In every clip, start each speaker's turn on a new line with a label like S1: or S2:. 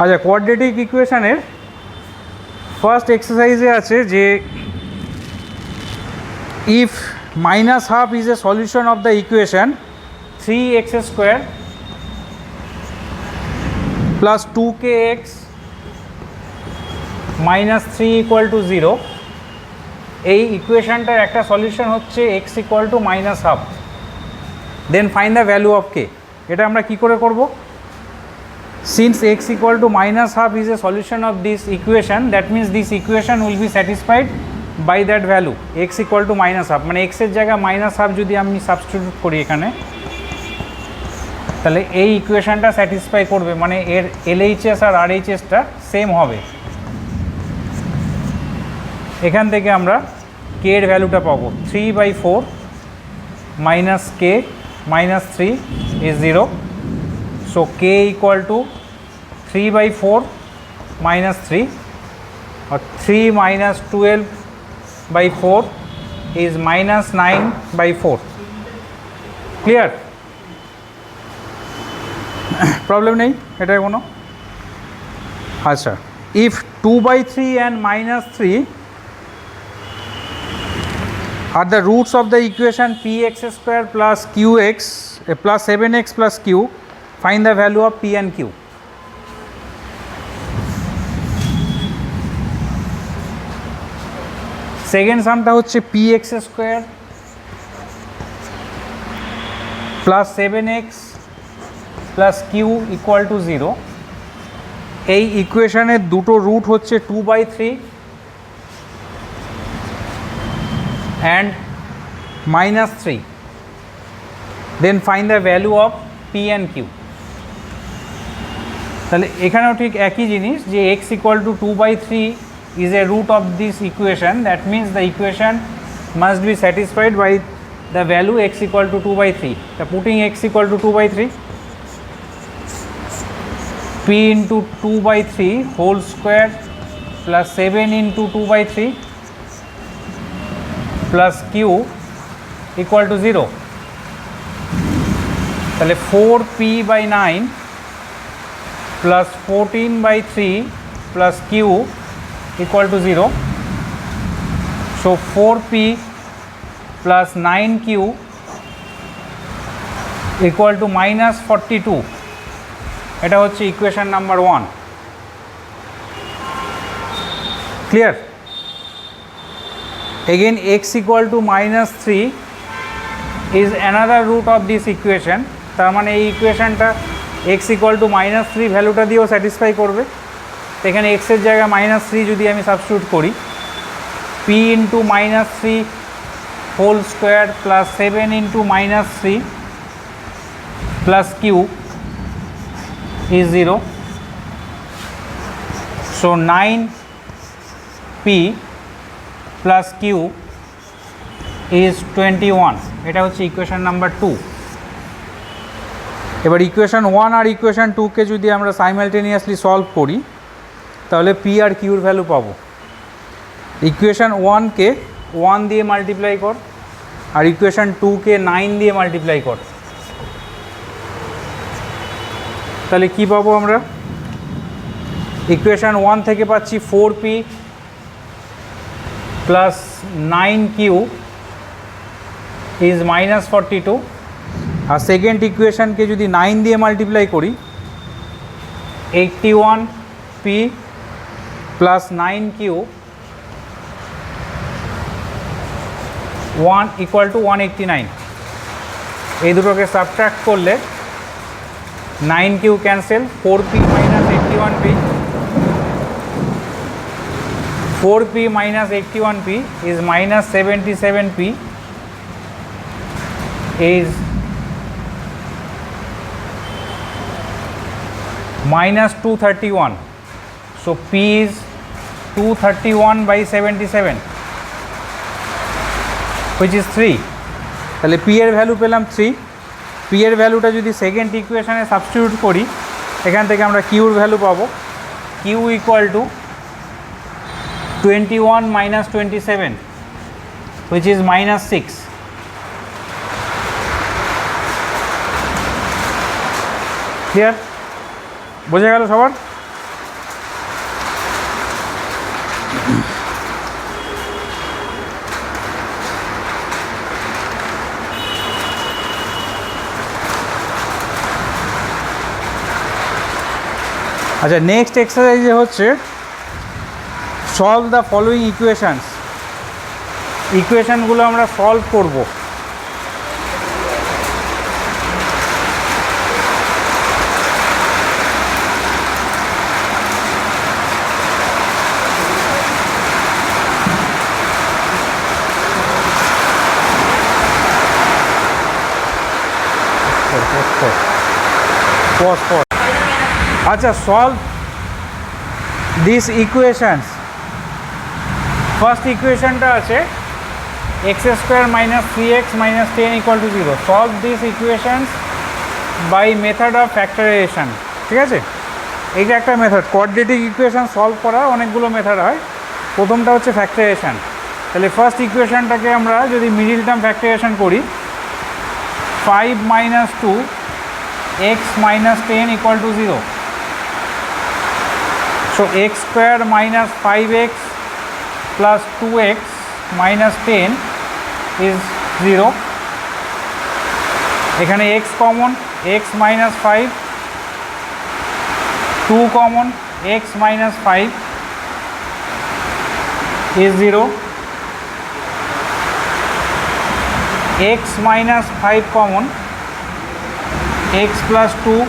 S1: আচ্ছা, কোয়াড্রেটিক ইকুয়েশনের ফার্স্ট এক্সারসাইজে আছে যে if minus half is a solution of the equation 3x square plus 2kx minus 3 equal to 0, এই ইকুয়েশনটার একটা সলিউশন হচ্ছে x equal to minus half, then find the value of k। এটা আমরা কি করে করব? Since x equal to minus half is a solution of this equation, that means this equation will be satisfied by that value x equal to minus half, মানে x এর জায়গায় minus half যদি আমি সাবস্টিটিউট করি এখানে, তাহলে এই ইকুয়েশনটা satisfy করবে, মানে এর LHS আর RHSটা সেম হবে। এখান থেকে আমরা k এর ভ্যালুটা পাবো 3/4 minus k minus 3 is 0. So k equal to 3/4 minus 3, or 3 minus 12/4 is minus 9/4. Clear? Problem নেই এটা কোনো? আচ্ছা, if 2/3 and minus 3 are the roots of the equation px square plus qx plus 7x plus q, find the value of p and q. Second সামটা হচ্ছে px square plus 7x plus Q equal to 0। এই ইকুয়েশনের দুটো root হচ্ছে 2/3 and minus 3, then find the value of P and Q. তাহলে এখানেও ঠিক একই জিনিস যে x equal to 2/3 is a root of this equation, that means the equation must be satisfied by the value x equal to 2/3. So putting x equal to 2/3, p into 2/3 whole square plus 7 into 2/3 plus q equal to 0. তাহলে 4p/9 plus 14/3 plus q equal to 0. So 4p plus 9q equal to minus 42. এটা হচ্ছে equation number 1। Clear? Again x equal to minus 3 is another root of this equation, তার মানে এই ইকুয়েশনটা x equal to minus 3 ভ্যালুটা দিয়েও satisfy করবে। তো এখানে x এর জায়গায় মাইনাস 3 যদি আমি সাবস্টিটিউট করি, p into minus 3 whole square plus 7 into minus 3 plus q is 0. So 9p plus q is 21. এটা হচ্ছে ইকুয়েশন নাম্বার 2। এবার ইকুয়েশন 1 আর ইকুয়েশন 2কে যদি আমরা সাইমালটেনিয়াসলি সলভ করি তাহলে p আর q এর ভ্যালু পাবো। ইকুয়েশন 1কে 1 দিয়ে মাল্টিপ্লাই কর আর ইকুয়েশন 2কে 9 দিয়ে মাল্টিপ্লাই কর, তাহলে কী পাবো আমরা? ইকুয়েশন 1 থেকে পাচ্ছি 4p plus 9q is minus 42, আর সেকেন্ড ইকুয়েশনকে যদি 9 দিয়ে মাল্টিপ্লাই করি 81p plus 9q 1 equal two 189। এই দুটোকে সাবট্রাক্ট করলে 9q cancel, 4p minus 81p, 4p minus 81p is minus 77p is minus 231. So p is 231/77 which is 3. তাহলে p এর ভ্যালু পেলাম 3। p এর ভ্যালুটা যদি সেকেন্ড ইকুয়েশনে সাবস্টিটিউট করি এখান থেকে আমরা q এর ভ্যালু পাবো, q equal to 21 minus 27 which is minus 6. Clear? বোঝা গেল সবার? আচ্ছা, নেক্সট এক্সারসাইজে হচ্ছে সলভ দ্য ফলোয়িং ইকুয়েশানস। ইকুয়েশানগুলো আমরা সলভ করব। আচ্ছা, সলভ দিস ইকুয়েশানস। ফার্স্ট ইকুয়েশনটা আছে X square minus 3x minus 10 equal to 0। Solve this equations by method of factorisation. ঠিক আছে, এইটা একটা মেথড। কোয়াড্রেটিক ইকুয়েশান সলভ করার অনেকগুলো মেথড হয়, প্রথমটা হচ্ছে ফ্যাক্টরাইজেশন। তাহলে ফার্স্ট ইকুয়েশানটাকে আমরা যদি মিডিল টার্ম ফ্যাক্টরাইজেশন করি, 5 minus 2 x minus 10 equal to 0. So x square minus 5x plus 2x minus 10 is 0. এখানে x common, x minus 5, 2 common, x minus 5 is 0. x minus 5 common, x plus 2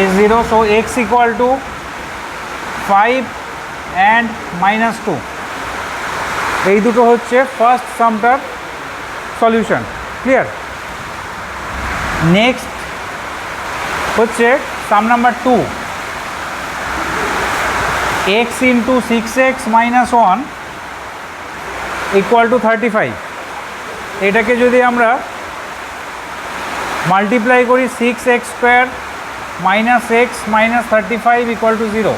S1: is 0. So x equal to 5 and minus 2. এই দুটো হচ্ছে first সামটার solution. Clear? Next হচ্ছে sum number 2, x into 6x minus 1 equal to 35। এটাকে যদি আমরা multiply করি 6x square minus X minus 35 equal to 0।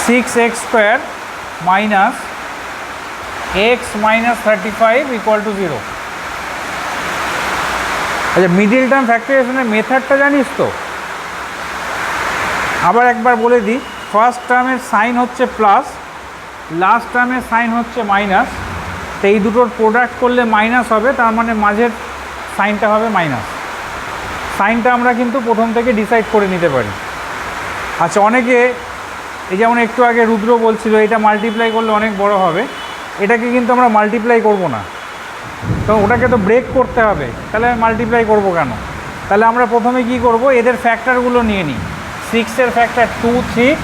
S1: 6x square minus X minus 35 equal to 0। আচ্ছা, মিডিল টার্ম ফ্যাক্টরাইজেশনের মেথডটা জানিস তো? আবার একবার বলে দিই, ফার্স্ট টার্মের সাইন হচ্ছে প্লাস, লাস্ট টার্মের সাইন হচ্ছে মাইনাস। তো এই দুটোর প্রোডাক্ট করলে মাইনাস হবে, তার মানে মাঝের সাইনটা হবে মাইনাস। সাইনটা আমরা কিন্তু প্রথম থেকে ডিসাইড করে নিতে পারি। আচ্ছা, অনেকে এই যেমন একটু আগে রুদ্র বলছিল এটা মাল্টিপ্লাই করলে অনেক বড় হবে, এটাকে কিন্তু আমরা মাল্টিপ্লাই করব না, তো ওটাকে তো ব্রেক করতে হবে। তাহলে মাল্টিপ্লাই করব কেন? তাহলে আমরা প্রথমে কি করব, এদের ফ্যাক্টরগুলো নিয়ে নিই। 6-এর ফ্যাক্টর 2, 3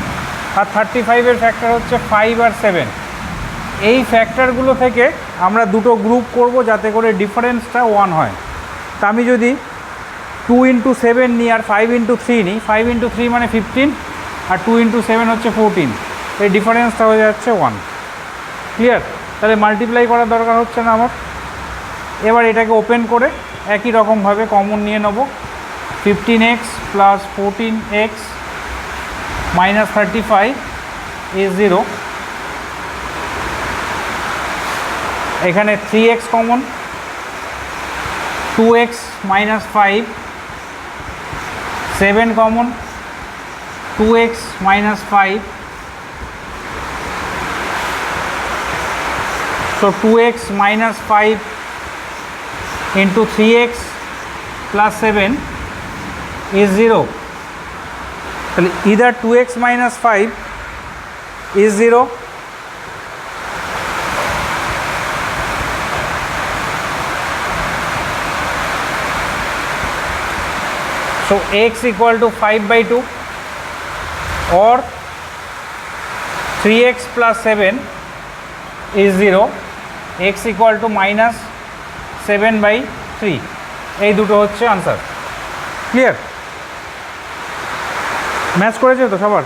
S1: আর 35-এর ফ্যাক্টর হচ্ছে 5 আর 7। এই ফ্যাক্টরগুলো থেকে আমরা দুটো গ্রুপ করব যাতে করে ডিফারেন্সটা 1 হয়। তা আমি যদি 2 ইন্টু 7 নিই আর 5 ইন্টু 3 নিই, 5 ইন্টু 3 মানে 15 আর 2 ইন্টু 7 হচ্ছে 14। এই ডিফারেন্সটা হয়ে যাচ্ছে 1। ক্লিয়ার? তাহলে মাল্টিপ্লাই করার দরকার হচ্ছে না আমার। এবার এটাকে ওপেন করে একই রকমভাবে কমন নিয়ে নেব। 15x plus 14x minus 35 is 0। এখানে 3x common, 2x minus 5, 7 common, 2x minus 5. So 2x minus 5 into 3x plus 7 is 0. Either 2x minus 5 is 0, so x equal to 5 by 2 or 3x plus 7 is 0, x equal to minus 7 by 3. এই দুটো হচ্ছে answer. Clear? Match করেছে তো সবার?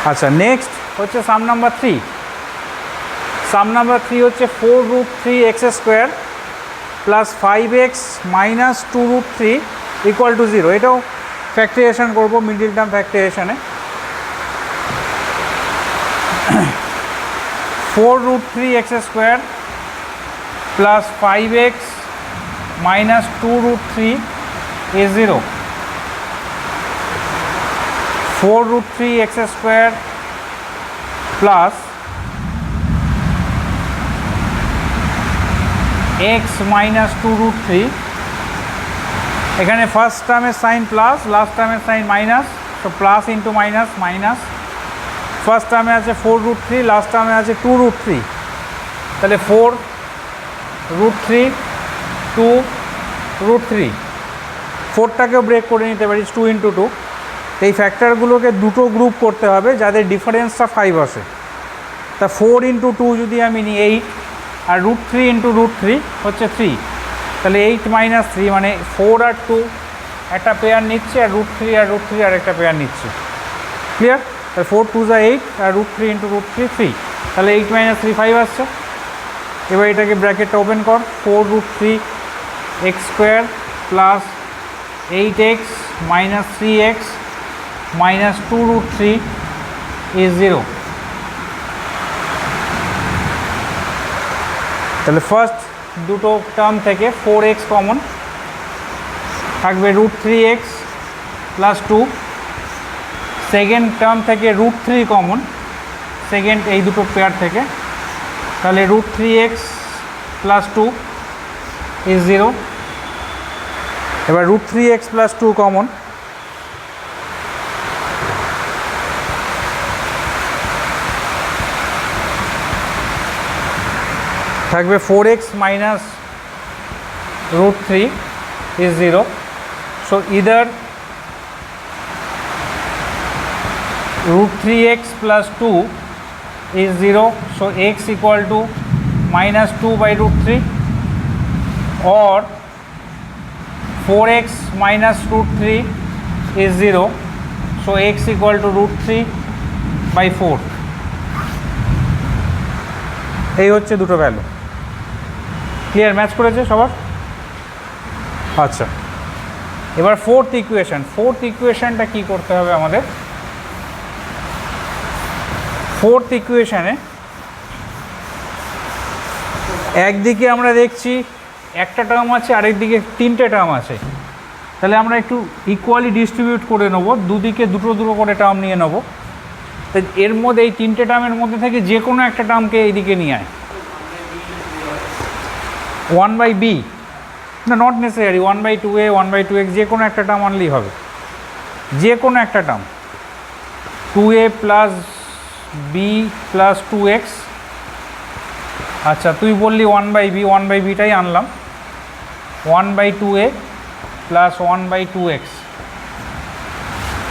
S1: আচ্ছা, next হচ্ছে sum number 3। সাম number 3 হচ্ছে 4√3x square plus 5x minus 2√3 equal to 0। এটাও ফ্যাক্টরাইজেশন করব মিডিল টার্ম ফ্যাক্টরাইজেশনে। 4√3x square plus 5x minus 2√3 is 0। 4√3 x square plus x minus 2√3, এখানে ফার্স্ট টার্মের সাইন প্লাস, লাস্ট টার্মের সাইন মাইনাস, তো plus into minus minus. First টার্মে আছে 4√3, last টার্মে আছে 2√3, তাহলে 4√3 2√3, 4টাকেও ব্রেক করে নিতে পারিস 2 ইন্টু 2। এই ফ্যাক্টরগুলোকে দুটো গ্রুপ করতে হবে যাদের ডিফারেন্সটা 5 আসে। তা 4 ইন্টু 2 যদি আমি নিই 8, আর √3 ইন্টু √3 হচ্ছে 3, তাহলে 8 মাইনাস 3 মানে 4 আর 2 একটা পেয়ার নিচ্ছে, আর √3 আর √3 আর একটা পেয়ার নিচ্ছে। ক্লিয়ার? তাহলে 4 2 যা 8 আর √3 ইন্টু √3 3, তাহলে 8 মাইনাস 3 5 আসছে। এবার এটাকে ব্র্যাকেটটা ওপেন কর, 4√3 x square plus 8x minus 3x minus 2√3 is 0। তাহলে ফার্স্ট দুটো টার্ম থেকে 4x কমন থাকবে, √3x প্লাস 2। সেকেন্ড টার্ম থেকে √3 কমন, সেকেন্ড এই দুটো পেয়ার থেকে, তাহলে √3x প্লাস 2 ইজ 0। এবার √3x প্লাস 2 কমন, থাকবে 4x minus √3 is 0. So either √3x plus 2 is 0, so x equal to minus 2 by √3, or 4x minus √3 is 0, so x equal to √3 by 4. এই হচ্ছে দুটো value. Clear? Match করেছে সবার? আচ্ছা, এবার fourth ইকুয়েশনটা কি করতে হবে আমাদের? ফোর্থ ইকুয়েশনে একদিকে আমরা দেখছি একটা টার্ম আছে, আরেকদিকে তিনটে টার্ম আছে, তাহলে আমরা একটু ইকুয়ালি ডিস্ট্রিবিউট করে নেব, দুদিকে দুটো দুটো করে টার্ম নিয়ে নেব। তো এর মধ্যে এই তিনটে টার্মের মধ্যে থেকে যে কোনো একটা টার্মকে এইদিকে নিয়ে আয়। 1/b, না নট নেসেসারি, 1/2a 1/2x, যে কোনো একটা টার্ম আনলেই হবে, যে কোনো একটা term. 2a plus b plus 2x, আচ্ছা তুই বললি 1/b, 1/bটাই আনলাম, 1/2a প্লাস 1/2x।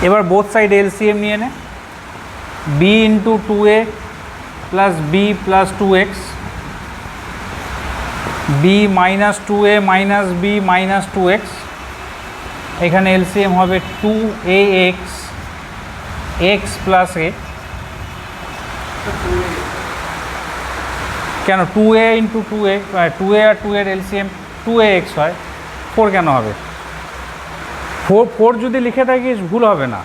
S1: এবার বোথ সাইড এলসিএম নিয়ে নে, b into 2a plus b plus 2x, b minus 2a minus b minus 2x, এখানে এলসিএম হবে 2ax x প্লাস a। কেন 2a ইন্টু 2a, 2a আর 2 এর এলসিএম 2ax হয়, 4 কেন হবে? 4 যদি লিখে থাকিস ভুল হবে না,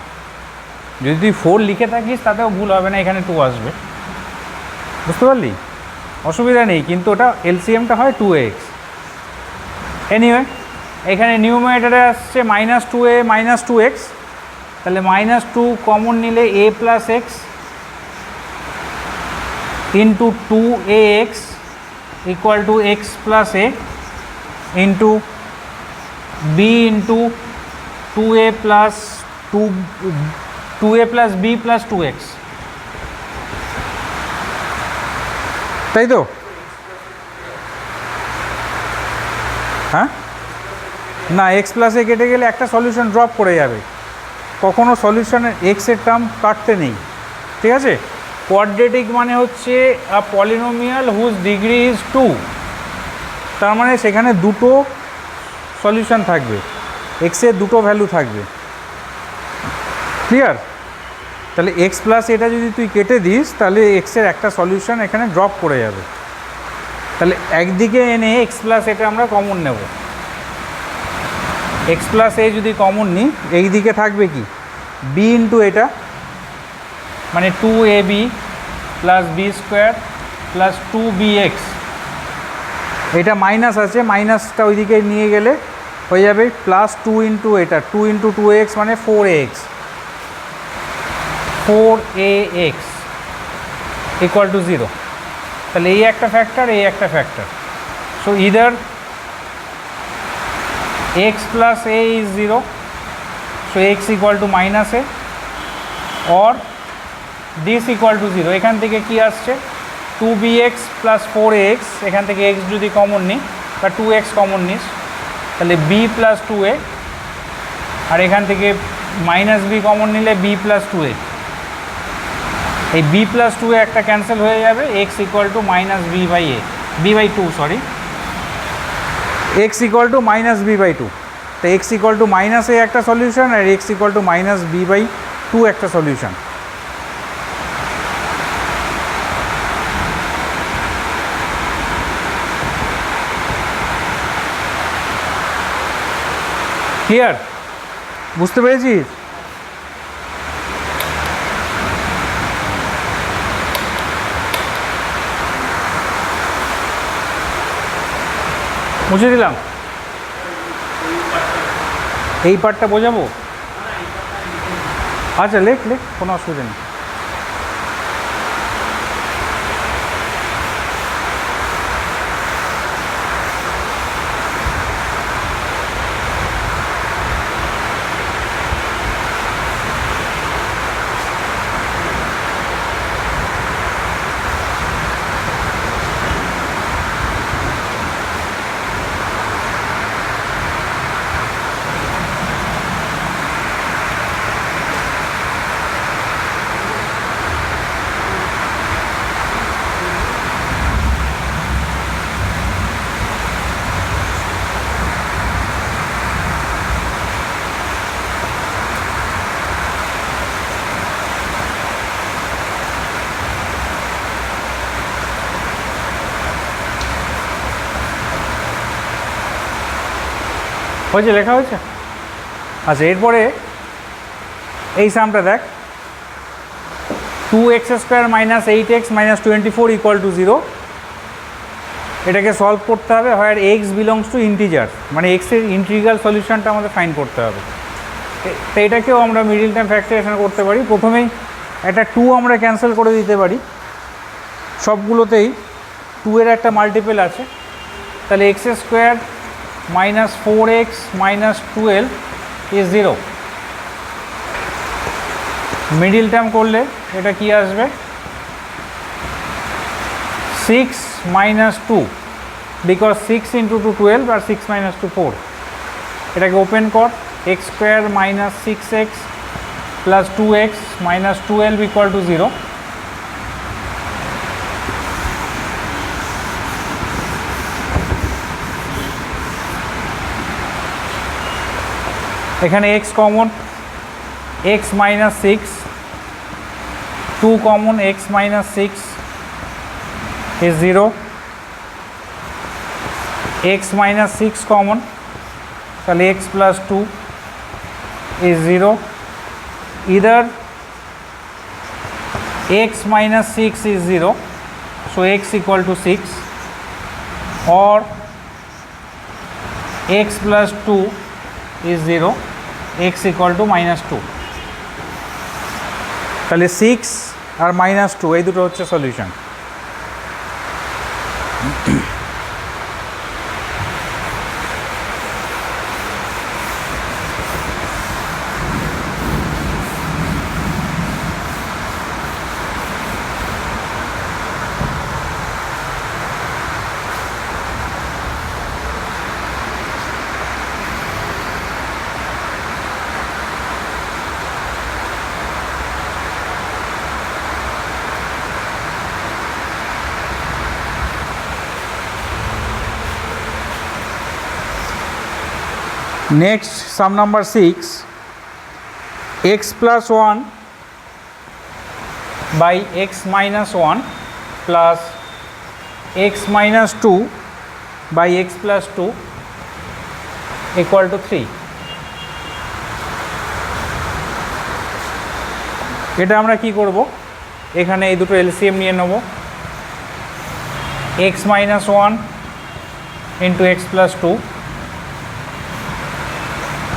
S1: যদি তুই 4 লিখে থাকিস তাতেও ভুল হবে না, এখানে 2 আসবে, বুঝতে পারলি? অসুবিধা নেই, কিন্তু ওটা এলসিএমটা হয় 2ax। এনিওয়ে এখানে নিউমারেটরে আসছে মাইনাস 2a মাইনাস 2x, তাহলে মাইনাস 2 কমন নিলে a plus x into 2ax equal to x plus a into b into 2a plus 2a plus b plus 2x, তাই তো? হ্যাঁ, না এক্স প্লাসে কেটে গেলে একটা সলিউশন ড্রপ করে যাবে, কখনো সলিউশনের এক্সের টার্ম কাটতে নেই, ঠিক আছে? কোয়াড্রেটিক মানে হচ্ছে আ পলিনোমিয়াল হুজ ডিগ্রি ইজ 2, তার মানে সেখানে দুটো সলিউশন থাকবে, এক্সের দুটো ভ্যালু থাকবে। ক্লিয়ার? তাহলে এক্স প্লাস এটা যদি তুই কেটে দিস তাহলে এক্সের একটা সলিউশন এখানে ড্রপ করে যাবে, তাহলে একদিকে এনে এক্স প্লাস এটা আমরা কমন নেব, এক্স প্লাস এ যদি কমন নিই এই দিকে থাকবে কি বি ইন্টু এটা, মানে 2ab plus B square plus 2bx, এটা মাইনাস আছে, মাইনাসটা ওইদিকে নিয়ে গেলে হয়ে যাবে প্লাস 2 ইন্টু এটা 2 ইন্টু 2x মানে 4ax। 4ax equal to 0, তাহলে এই একটা ফ্যাক্টর, এই একটা factor. So either x plus a is 0, so x equal to minus a, or this equal to 0। এখান থেকে কি আসছে 2bx plus 4ax, এখান থেকে x যদি কমন নিই বা 2x কমন নিস তাহলে b plus 2a, আর এখান থেকে মাইনাস b কমন নিলে b plus 2a, এই b plus 2a একটা ক্যান্সেল হয়ে যাবে, x equal to minus b by a, b by 2 sorry, x equal to minus b by 2। তো x equal to minus a একটা solution আর x equal to minus b by 2 একটা solution. Clear? বুঝতে পেরেছিস? বুঝে দিলাম। এই পার্টটা বোঝাবো? আচ্ছা লেখ লেখ, কোনো অসুবিধা নেই। হয়েছে, লেখা হয়েছে? আচ্ছা, এরপরে এই সামটা দেখ, 2x square minus 8x minus 24 equal to 0। এটাকে সলভ করতে হবে, হয় এক্স বিলংস টু ইন্টিজার, মানে এক্সের ইন্টিগ্রাল সলিউশনটা আমাদের ফাইন্ড করতে হবে। তো এটাকেও আমরা মিডিল টার্ম ফ্যাক্টরাইজেশন করতে পারি। প্রথমেই একটা 2 আমরা ক্যান্সেল করে দিতে পারি, সবগুলোতেই 2 এর একটা মাল্টিপল আছে, তাহলে x square minus 4x minus 12 is 0। Middle term করলে এটা কি আসবে 6 minus 2, বিকজ 6 into 2 12 আর 6 minus 2 4। এটাকে ওপেন কর, x square minus 6x plus 2x minus 12 equal to 0। এখানে x common, x minus 6, 2 common, x minus 6 is 0, x minus 6 common, তাহলে x plus 2 is 0। either x minus 6 is 0, so x equal to 6, or x plus 2 is 0, x equal to minus 2। তাহলে 6 আর minus 2 এই দুটো হচ্ছে solution. Next, sum number 6, x plus 1 by x minus 1 plus x minus 2 by x plus 2 equal to 3। এটা আমরা কি করব, এখানে এই দুটো এলসিএম নিয়ে নেব, x minus 1 into x plus 2,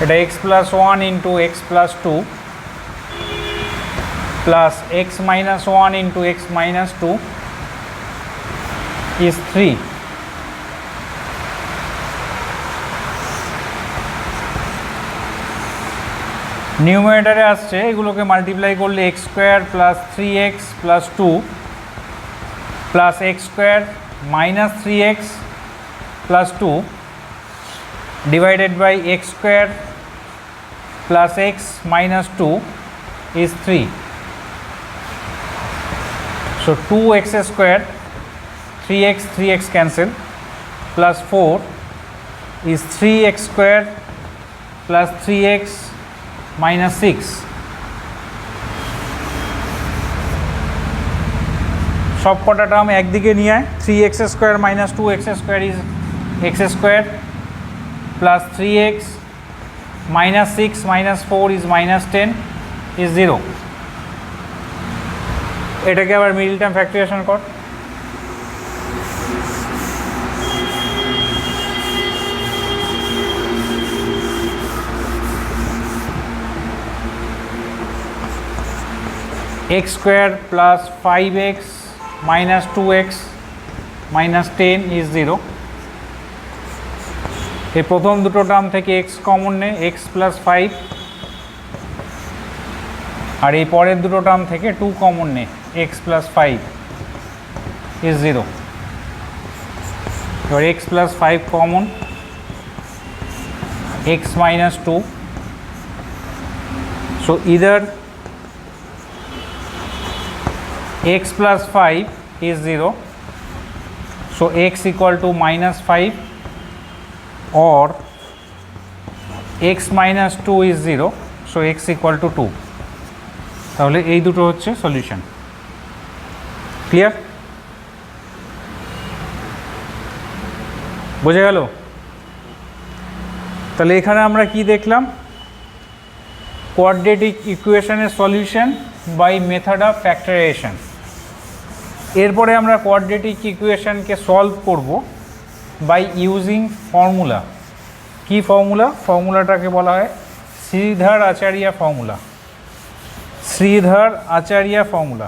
S1: এটা x plus 1 into x plus 2 plus x minus 1 into x minus 2 is 3. নিউমারেটরে আসছে, এগুলোকে মাল্টিপ্লাই করলে x square plus 3x plus 2 plus x square minus 3x plus 2 divided by x square plus x minus 2 is 3. So 2x square, 3x cancel, plus 4 is 3x square plus 3x minus 6. সব কটা term একদিকে নিয়ে আয়, 3x square minus 2x square is x square plus 3x minus 6 minus 4 is minus 10 is 0. এটাকে আবার middle term ফ্যাক্টরিয়েশন কর, x square plus 5x minus 2x minus 10 is 0. এই প্রথম দুটো টার্ম থেকে x কমন নে, x প্লাস 5, আর এই পরের দুটো টার্ম থেকে 2 কমন নে, x প্লাস 5 is 0. এবার x plus 5 common, x minus 2. So either x plus 5 is 0, so x equal to minus 5, or x minus 2 is 0, so x equal to 2. তাহলে এই দুটো হচ্ছে সলিউশন। ক্লিয়ার? বোঝা গেল? তাহলে এখানে আমরা কি দেখলাম? কোয়াড্রেটিক ইকুয়েশনের solution by method of factorisation. এরপরে আমরা কোয়াড্রেটিক ইকুয়েশনকে সলভ করব বাই ইউজিং ফর্মুলা। কি ফর্মুলা? ফর্মুলাটাকে বলা হয় শ্রীধর আচার্য ফর্মুলা। শ্রীধর আচার্য ফর্মুলা।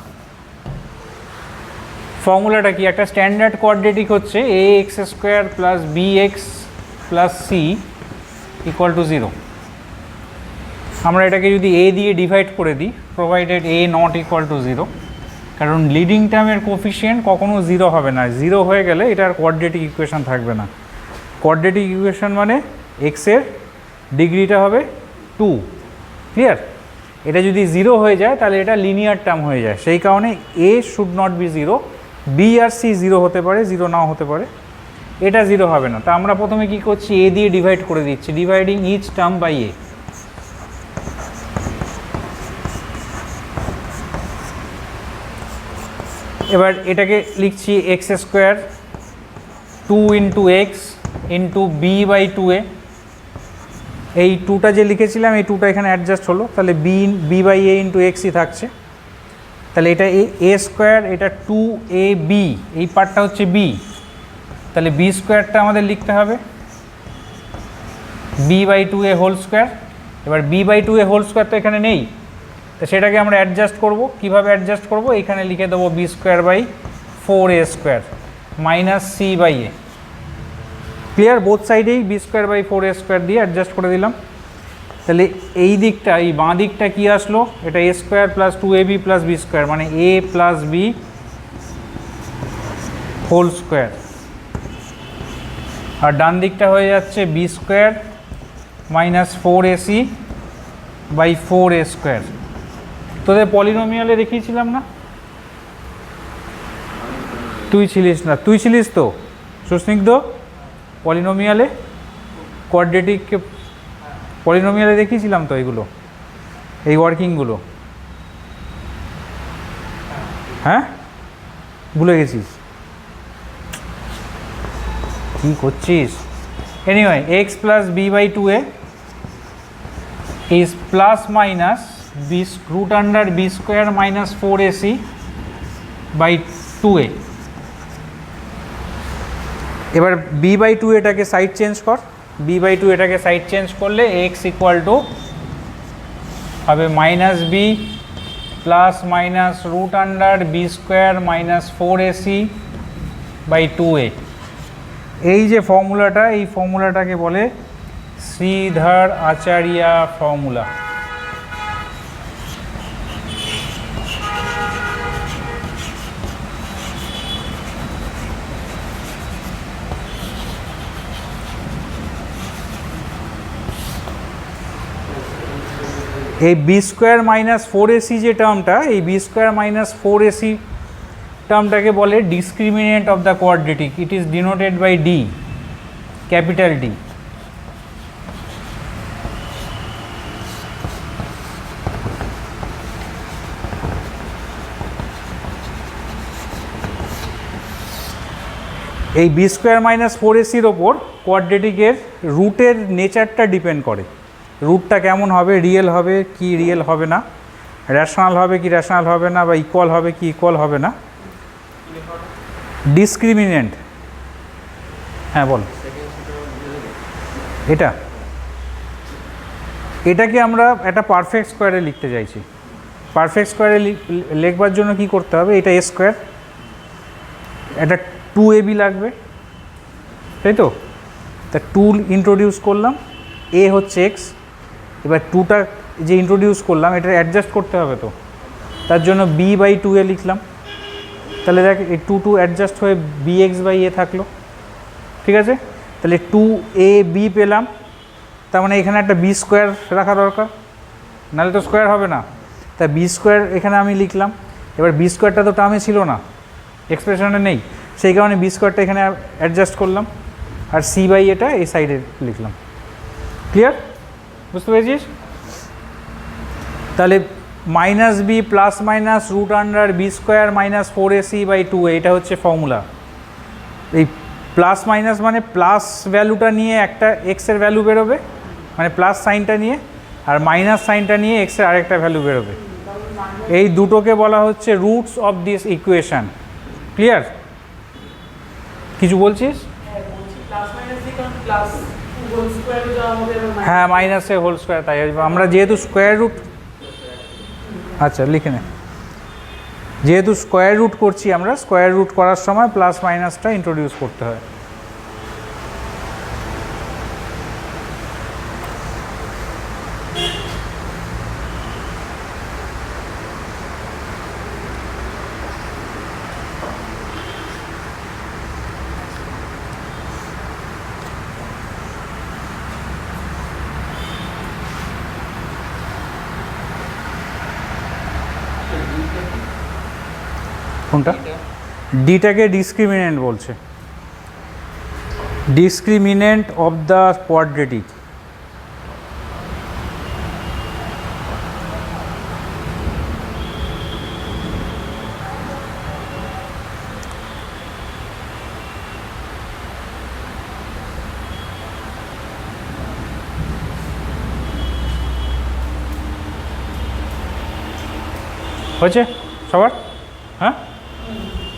S1: ফর্মুলাটা কি? একটা স্ট্যান্ডার্ড কোয়াড্রেটিক হচ্ছে A X square plus B X plus C equal to 0। আমরা এটাকে যদি এ দিয়ে ডিভাইড করে দিই, provided A not equal to 0, কারণ লিডিং টার্মের কোফিশিয়েন্ট কখনো 0 হবে না। 0 হয়ে গেলে এটার কোয়াড্রেটিক ইকুয়েশন থাকবে না। কোয়াড্রেটিক ইকুয়েশন মানে এক্সের ডিগ্রিটা হবে 2। ক্লিয়ার? এটা যদি 0 হয়ে যায় তাহলে এটা লিনিয়ার টার্ম হয়ে যায়। সেই কারণে A should not be 0, B আর সি 0 হতে পারে, 0 নাও হতে পারে, এটা 0 হবে না। তা আমরা প্রথমে কি করছি? এ দিয়ে ডিভাইড করে দিচ্ছি, dividing each term by A. এবার এটাকে লিখছি x square 2 into x into b by 2a। এই 2টা যে লিখেছিলাম এই 2টা এখানে অ্যাডজাস্ট হলো, তাহলে বি বাই এ ইন্টু এক্সই থাকছে। তাহলে এটা এ স্কোয়ার, এটা 2ab, এই পার্টটা হচ্ছে বি, তাহলে বি স্কোয়ারটা আমাদের লিখতে হবে B by 2a whole square. এবার B by 2a whole square তো এখানে নেই, তো সেটাকে আমরা অ্যাডজাস্ট করব। কীভাবে অ্যাডজাস্ট করব? এখানে লিখে দেবো B square by 4a square minus C by A. Clear? Both সাইডেই B square by 4a square দিয়ে অ্যাডজাস্ট করে দিলাম। তাহলে এই দিকটা, এই বাঁ দিকটা কী আসলো? এটা A square plus 2ab plus B square, মানে A plus B whole square. আর ডান দিকটা হয়ে যাচ্ছে B square minus 4ac by 4a square. তোদের পলিনোমিয়ালে দেখিয়েছিলাম না? তুই ছিলিস না? তুই ছিলিস তো সুস্নিগ্ধ? পলিনোমিয়ালে কোয়াড্রেটিককে পলিনোমিয়ালে দেখিয়েছিলাম তো এইগুলো, এই ওয়ার্কিংগুলো। হ্যাঁ, ভুলে গেছিস? কী করছিস? Anyway, x plus b by 2a is plus minus b root under b square minus 4ac by 2a। এবার b বাই 2 এটাকে সাইড চেঞ্জ কর, b বাই 2 এটাকে সাইড চেঞ্জ করলে x ইকুয়াল টু হবে minus b plus minus root under b square minus 4ac by 2a। এই যে ফর্মুলাটা, এই ফর্মুলাটাকে বলে শ্রীধর আচারিয়া ফর্মুলা। এই বি স্কোয়ার মাইনাস 4ac যে টার্মটা, এই বি স্কোয়ার মাইনাস 4ac টার্মটাকে বলে discriminant of the quadratic. It is denoted by D, capital D. এই বি স্কোয়ার মাইনাস 4ac-র ওপর কোয়াড্রেটিকের রুটের নেচারটা ডিপেন্ড করে। রুটটা কেমন হবে, রিয়েল হবে কি রিয়েল হবে না, র্যাশনাল হবে কি র্যাশনাল হবে না, বা ইকুয়াল হবে কি ইকুয়াল হবে না। ডিসক্রিমিনেন্ট, হ্যাঁ বল। এটাকে আমরা একটা পারফেক্ট স্কোয়ারে লিখতে চাইছি। পারফেক্ট স্কোয়ারে লিখবার জন্য কি করতে হবে, এটা a স্কোয়ার, একটা 2ab লাগবে, তাই তো। তা 2 ইন্ট্রোডিউস করলাম, a হচ্ছে x, এবার 2টা যে ইন্ট্রোডিউস করলাম এটা অ্যাডজাস্ট করতে হবে, তো তার জন্য b বাই 2a লিখলাম। তাহলে দেখ এই 2 অ্যাডজাস্ট হয়ে bx বাই a থাকলো, ঠিক আছে। তাহলে 2ab পেলাম, তার মানে এখানে একটা b স্কোয়ার রাখা দরকার, নাহলে তো স্কোয়ার হবে না। তা b স্কোয়ার এখানে আমি লিখলাম। এবার b স্কোয়ারটা তো টার্মে ছিল না, এক্সপ্রেশনে নেই, সেই কারণে b স্কোয়ারটা এখানে অ্যাডজাস্ট করলাম, আর c বাই এটা এই সাইডে লিখলাম। ক্লিয়ার, বুঝতে পেরেছিস? তাহলে minus b plus minus root under b square minus 4ac by 2a, এটা হচ্ছে ফর্মুলা। এই প্লাস মাইনাস মানে প্লাস ভ্যালুটা নিয়ে একটা এক্সের ভ্যালু বেরোবে, মানে প্লাস সাইনটা নিয়ে, আর মাইনাস সাইনটা নিয়ে এক্সের আরেকটা ভ্যালু বেরোবে। এই দুটোকে বলা হচ্ছে roots of this equation. Clear? কিছু বলছিস? হ্যাঁ, মাইনাসে হোল স্কোয়ার, তাই আমরা যেহেতু স্কোয়ার রুট, আচ্ছা লিখে নে, যেহেতু স্কোয়ার রুট করছি আমরা, স্কোয়ার রুট করার সময় প্লাস মাইনাসটা ইন্ট্রোডিউস করতে হয়। কোনটা? ডিটাকে ডিসক্রিমিনেন্ট বলছে, ডিসক্রিমিনেন্ট অফ দ্য কোয়াড্রেটিক। হয়েছে সবার? হ্যাঁ,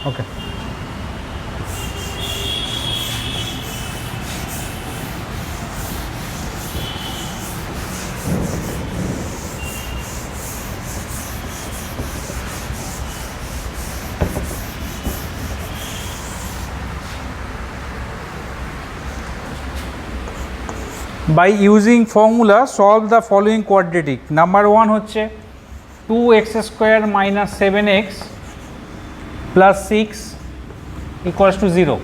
S1: ওকে। By using formula solve the following quadratic. Number 1 হচ্ছে 2x square minus 7x plus 6 equals to 0.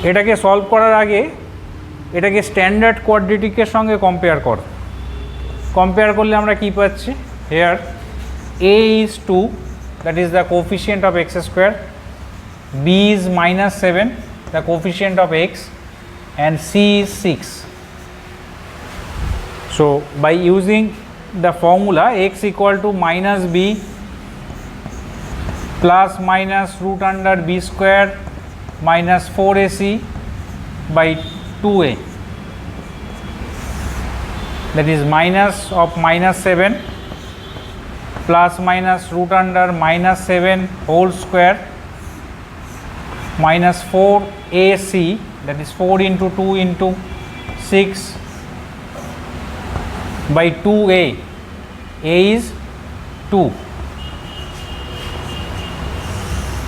S1: এটাকে সলভ করার আগে এটাকে স্ট্যান্ডার্ড কোয়াড্রেটিকের সঙ্গে কম্পেয়ার কর। কম্পেয়ার করলে আমরা কি পাচ্ছি? Here a is 2, that is the coefficient of x square, b is minus 7, the coefficient of x, and c is 6. So by using the formula x equal to minus b plus minus root under b square minus 4ac by 2a, that is minus of minus 7 plus minus root under minus 7 whole square minus 4ac, that is 4 into 2 into 6 by 2a. A is 2,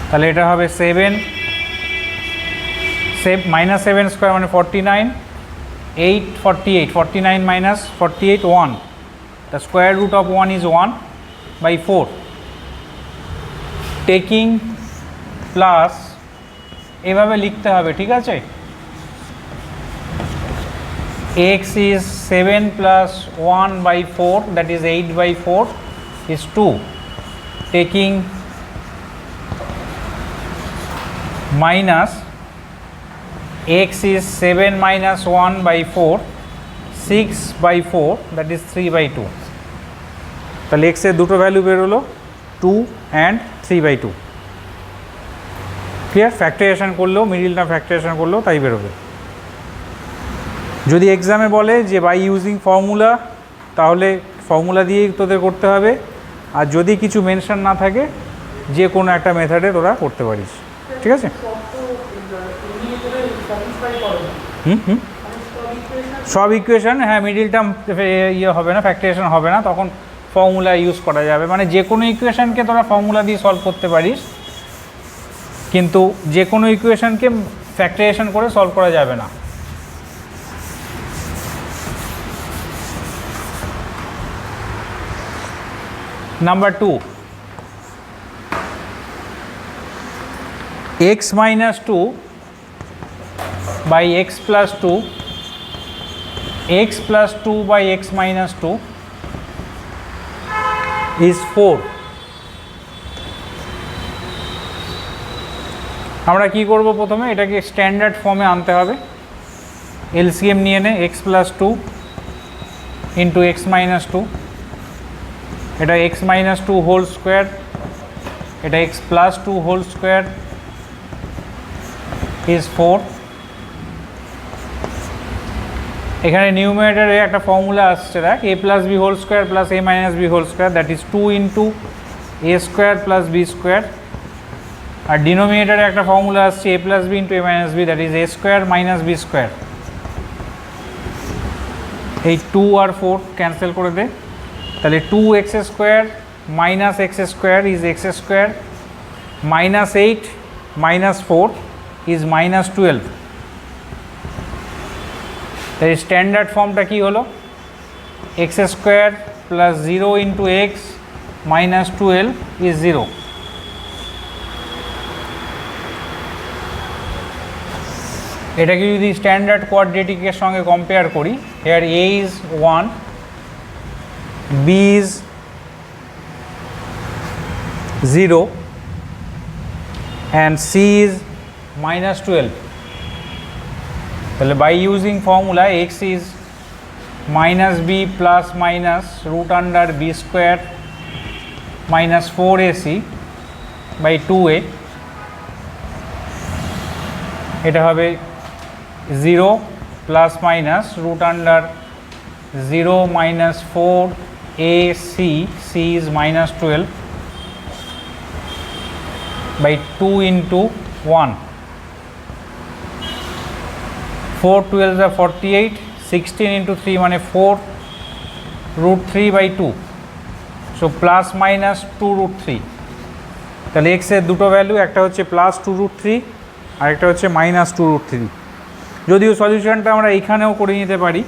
S1: তাহলে এটা হবে 7 minus 7 square মানে 49, 8 48, 49 minus 48 1, the square root of 1 is 1 by 4, taking plus এভাবে লিখতে হবে, ঠিক আছে। x is 7 plus 1 by 4, that is 8 by 4 is 2, taking minus x is 7 minus 1 by 4, 6 by 4, that is 3 by 2, তাহলে x এর দুটো ভ্যালু বেরোলো 2 and 3 by 2, ক্লিয়ার। ফ্যাক্টরাইজেশন করলেও, মিডিলটা ফ্যাক্টরাইজেশন করলেও তাই বেরোবে। যদি এক্সামে বলে যে বাই ইউজিং ফর্মুলা, তাহলে ফর্মুলা দিয়েই তোদের করতে হবে, আর যদি কিছু মেনশন না থাকে যে কোনো একটা মেথডে তোরা করতে পারিস, ঠিক আছে। সব ইকুয়েশন, হ্যাঁ, মিডিল টার্ম ইয়ে হবে না, ফ্যাক্টরাইজেশন হবে না, তখন ফর্মুলা ইউজ করা যাবে। মানে যে কোনো ইকুয়েশনকে তোরা ফর্মুলা দিয়ে সলভ করতে পারিস, কিন্তু যে কোনো ইকুয়েশনকে ফ্যাক্টরাইজেশন করে সলভ করা যাবে না। Number 2, x minus 2 by x plus 2, x plus 2 by x minus 2 is 4. আমরা কি করব, প্রথমে এটাকে স্ট্যান্ডার্ড ফর্মে আনতে হবে। এলসিএম নিয়ে নে, x plus 2 into x minus 2, এটা x minus 2 হোল স্কোয়ার, এটা x plus 2 whole square is 4। এখানে নিউমারেটরে একটা ফর্মুলা আসছে, দেখ, a plus b whole square plus a minus b whole square, that is 2 into a square plus b square. আর ডিনোমিনেটরে একটা formula আসছে a plus b into a minus b, that is a square minus b square. এই 2 আর 4 cancel করে দে, তাহলে 2x square minus x square is x square, minus 8 minus 4 is minus 12। তাই স্ট্যান্ডার্ড ফর্মটা কি হলো, x square plus 0 into x minus 12 is 0। এটাকে যদি স্ট্যান্ডার্ড কোয়াড্রেটিকের সঙ্গে কম্পেয়ার করি, here a is 1, b is 0 and c is minus 12, তাহলে by using formula x is minus b plus minus root under b square minus 4ac by 2a, এটা হবে 0 plus minus root under 0 minus 4ac, c is minus 12 by 2 into 1, 4 12 are 48, 16 into 3 মানে 4 root 3 by 2, so plus minus 2 root 3। তাহলে x এর দুটো value, একটা হচ্ছে plus 2 root 3 আর একটা হচ্ছে মাইনাস 2 root 3। যদিও সলিউশনটা আমরা এইখানেও করে নিতে পারি,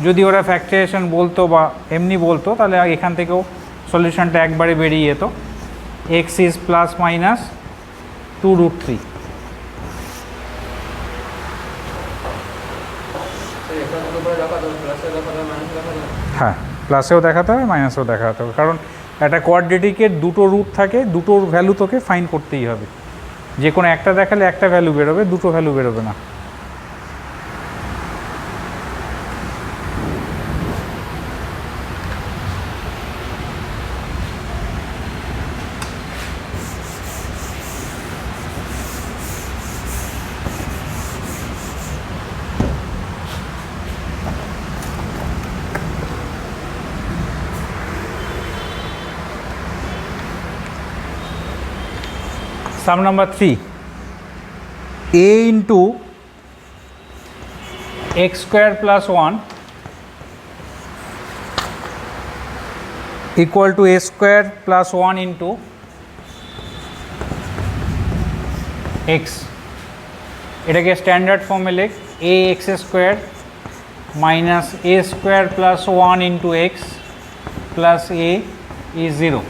S1: যদি ওরা ফ্যাক্টরাইজেশন বলতো বা এমনি বলতো, তাহলে এখান থেকেও সলিউশনটা একবারে বেরিয়ে যেত, x is plus minus 2 root 3। হ্যাঁ, প্লাসেও দেখাতে হবে, মাইনাসেও দেখাতে হবে, কারণ একটা কোয়াড্রেটিকের দুটো রুট থাকে, দুটোর ভ্যালু তোকে ফাইন করতেই হবে। যে কোনো একটা দেখালে একটা ভ্যালু বেরোবে, দুটো ভ্যালু বেরোবে না। Sum number 3, a into x square plus 1 equal to a square plus 1 into x, এটাকে স্ট্যান্ডার্ড ফর্মে লিখ a x square minus a square plus 1 into x plus a is 0.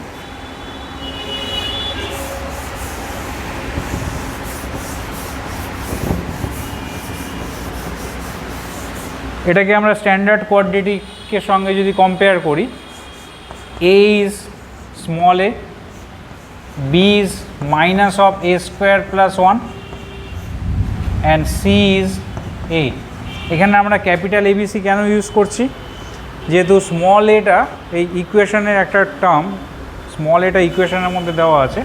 S1: এটাকে আমরা স্ট্যান্ডার্ড কোয়াড্রেটিকের সঙ্গে যদি কম্পেয়ার করি, a is small a, b is minus of a square plus 1 and c is a. এখানে আমরা ক্যাপিটাল এবিসি কেন use করছি? যেহেতু স্মল এটা এই ইকুয়েশনের একটা টার্ম, স্মল এটা ইকুয়েশনের মধ্যে দেওয়া আছে,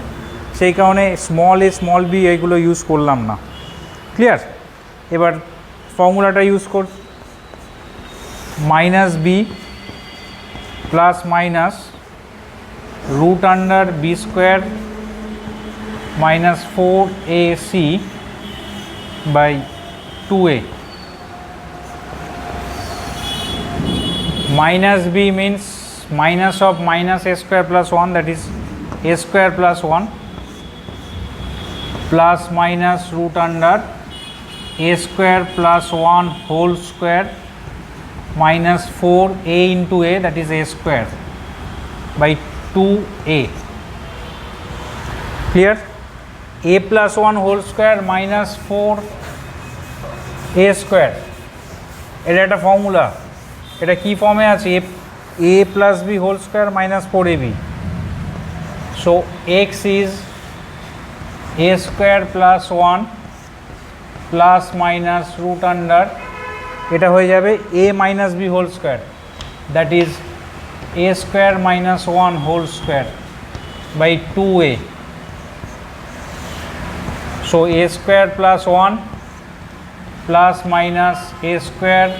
S1: সেই কারণে স্মল এ স্মল বি এইগুলো ইউজ করলাম না। ক্লিয়ার? এবার ফর্মুলাটা ইউজ কর, minus b plus minus root under b square minus 4ac by 2a. Minus b means minus of minus a square plus 1, that is a square plus 1 plus minus root under a square plus 1 whole square minus 4a into a, that is a square by 2a. Clear? A plus 1 whole square minus 4a square, এটা একটা formula. এটা কি ফর্মে আছে? a plus b whole square minus 4ab. So x is a square plus 1 plus minus root under, এটা হয়ে যাবে a minus b whole square, that is a square minus 1 whole square by 2a. So a square plus 1 plus minus a square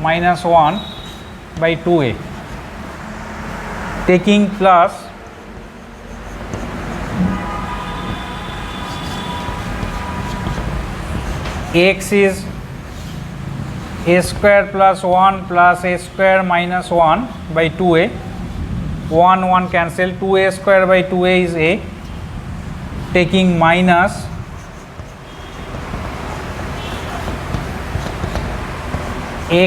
S1: minus 1 by 2a, taking plus x is a square plus 1 plus a square minus 1 by 2a, 1 1 cancel, 2a square by 2a is a, taking minus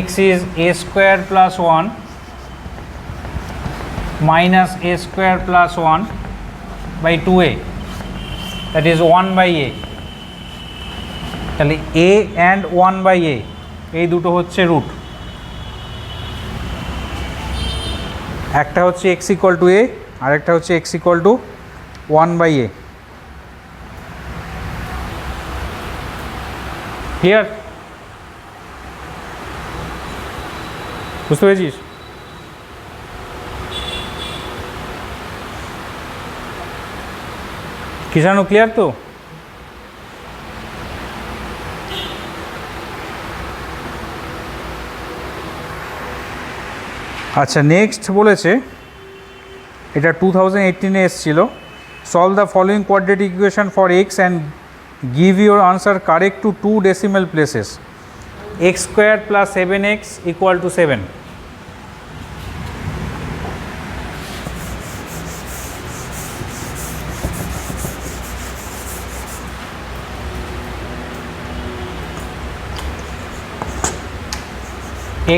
S1: x is a square plus 1 minus a square plus 1 by 2a, that is 1 by a. তাহলে a and 1 by a এই দুটো হচ্ছে root, একটা হচ্ছে x equal to a আর একটা হচ্ছে x equal to 1 by a. Clear? বুঝতে পেরেছিস? কিষাণু ক্লিয়ার তো? আচ্ছা, নেক্সট বলেছে, এটা 2018-এ এসেছিল, solve the following quadratic equation for x and give your answer correct to 2 decimal places. x square plus 7x equal to 7.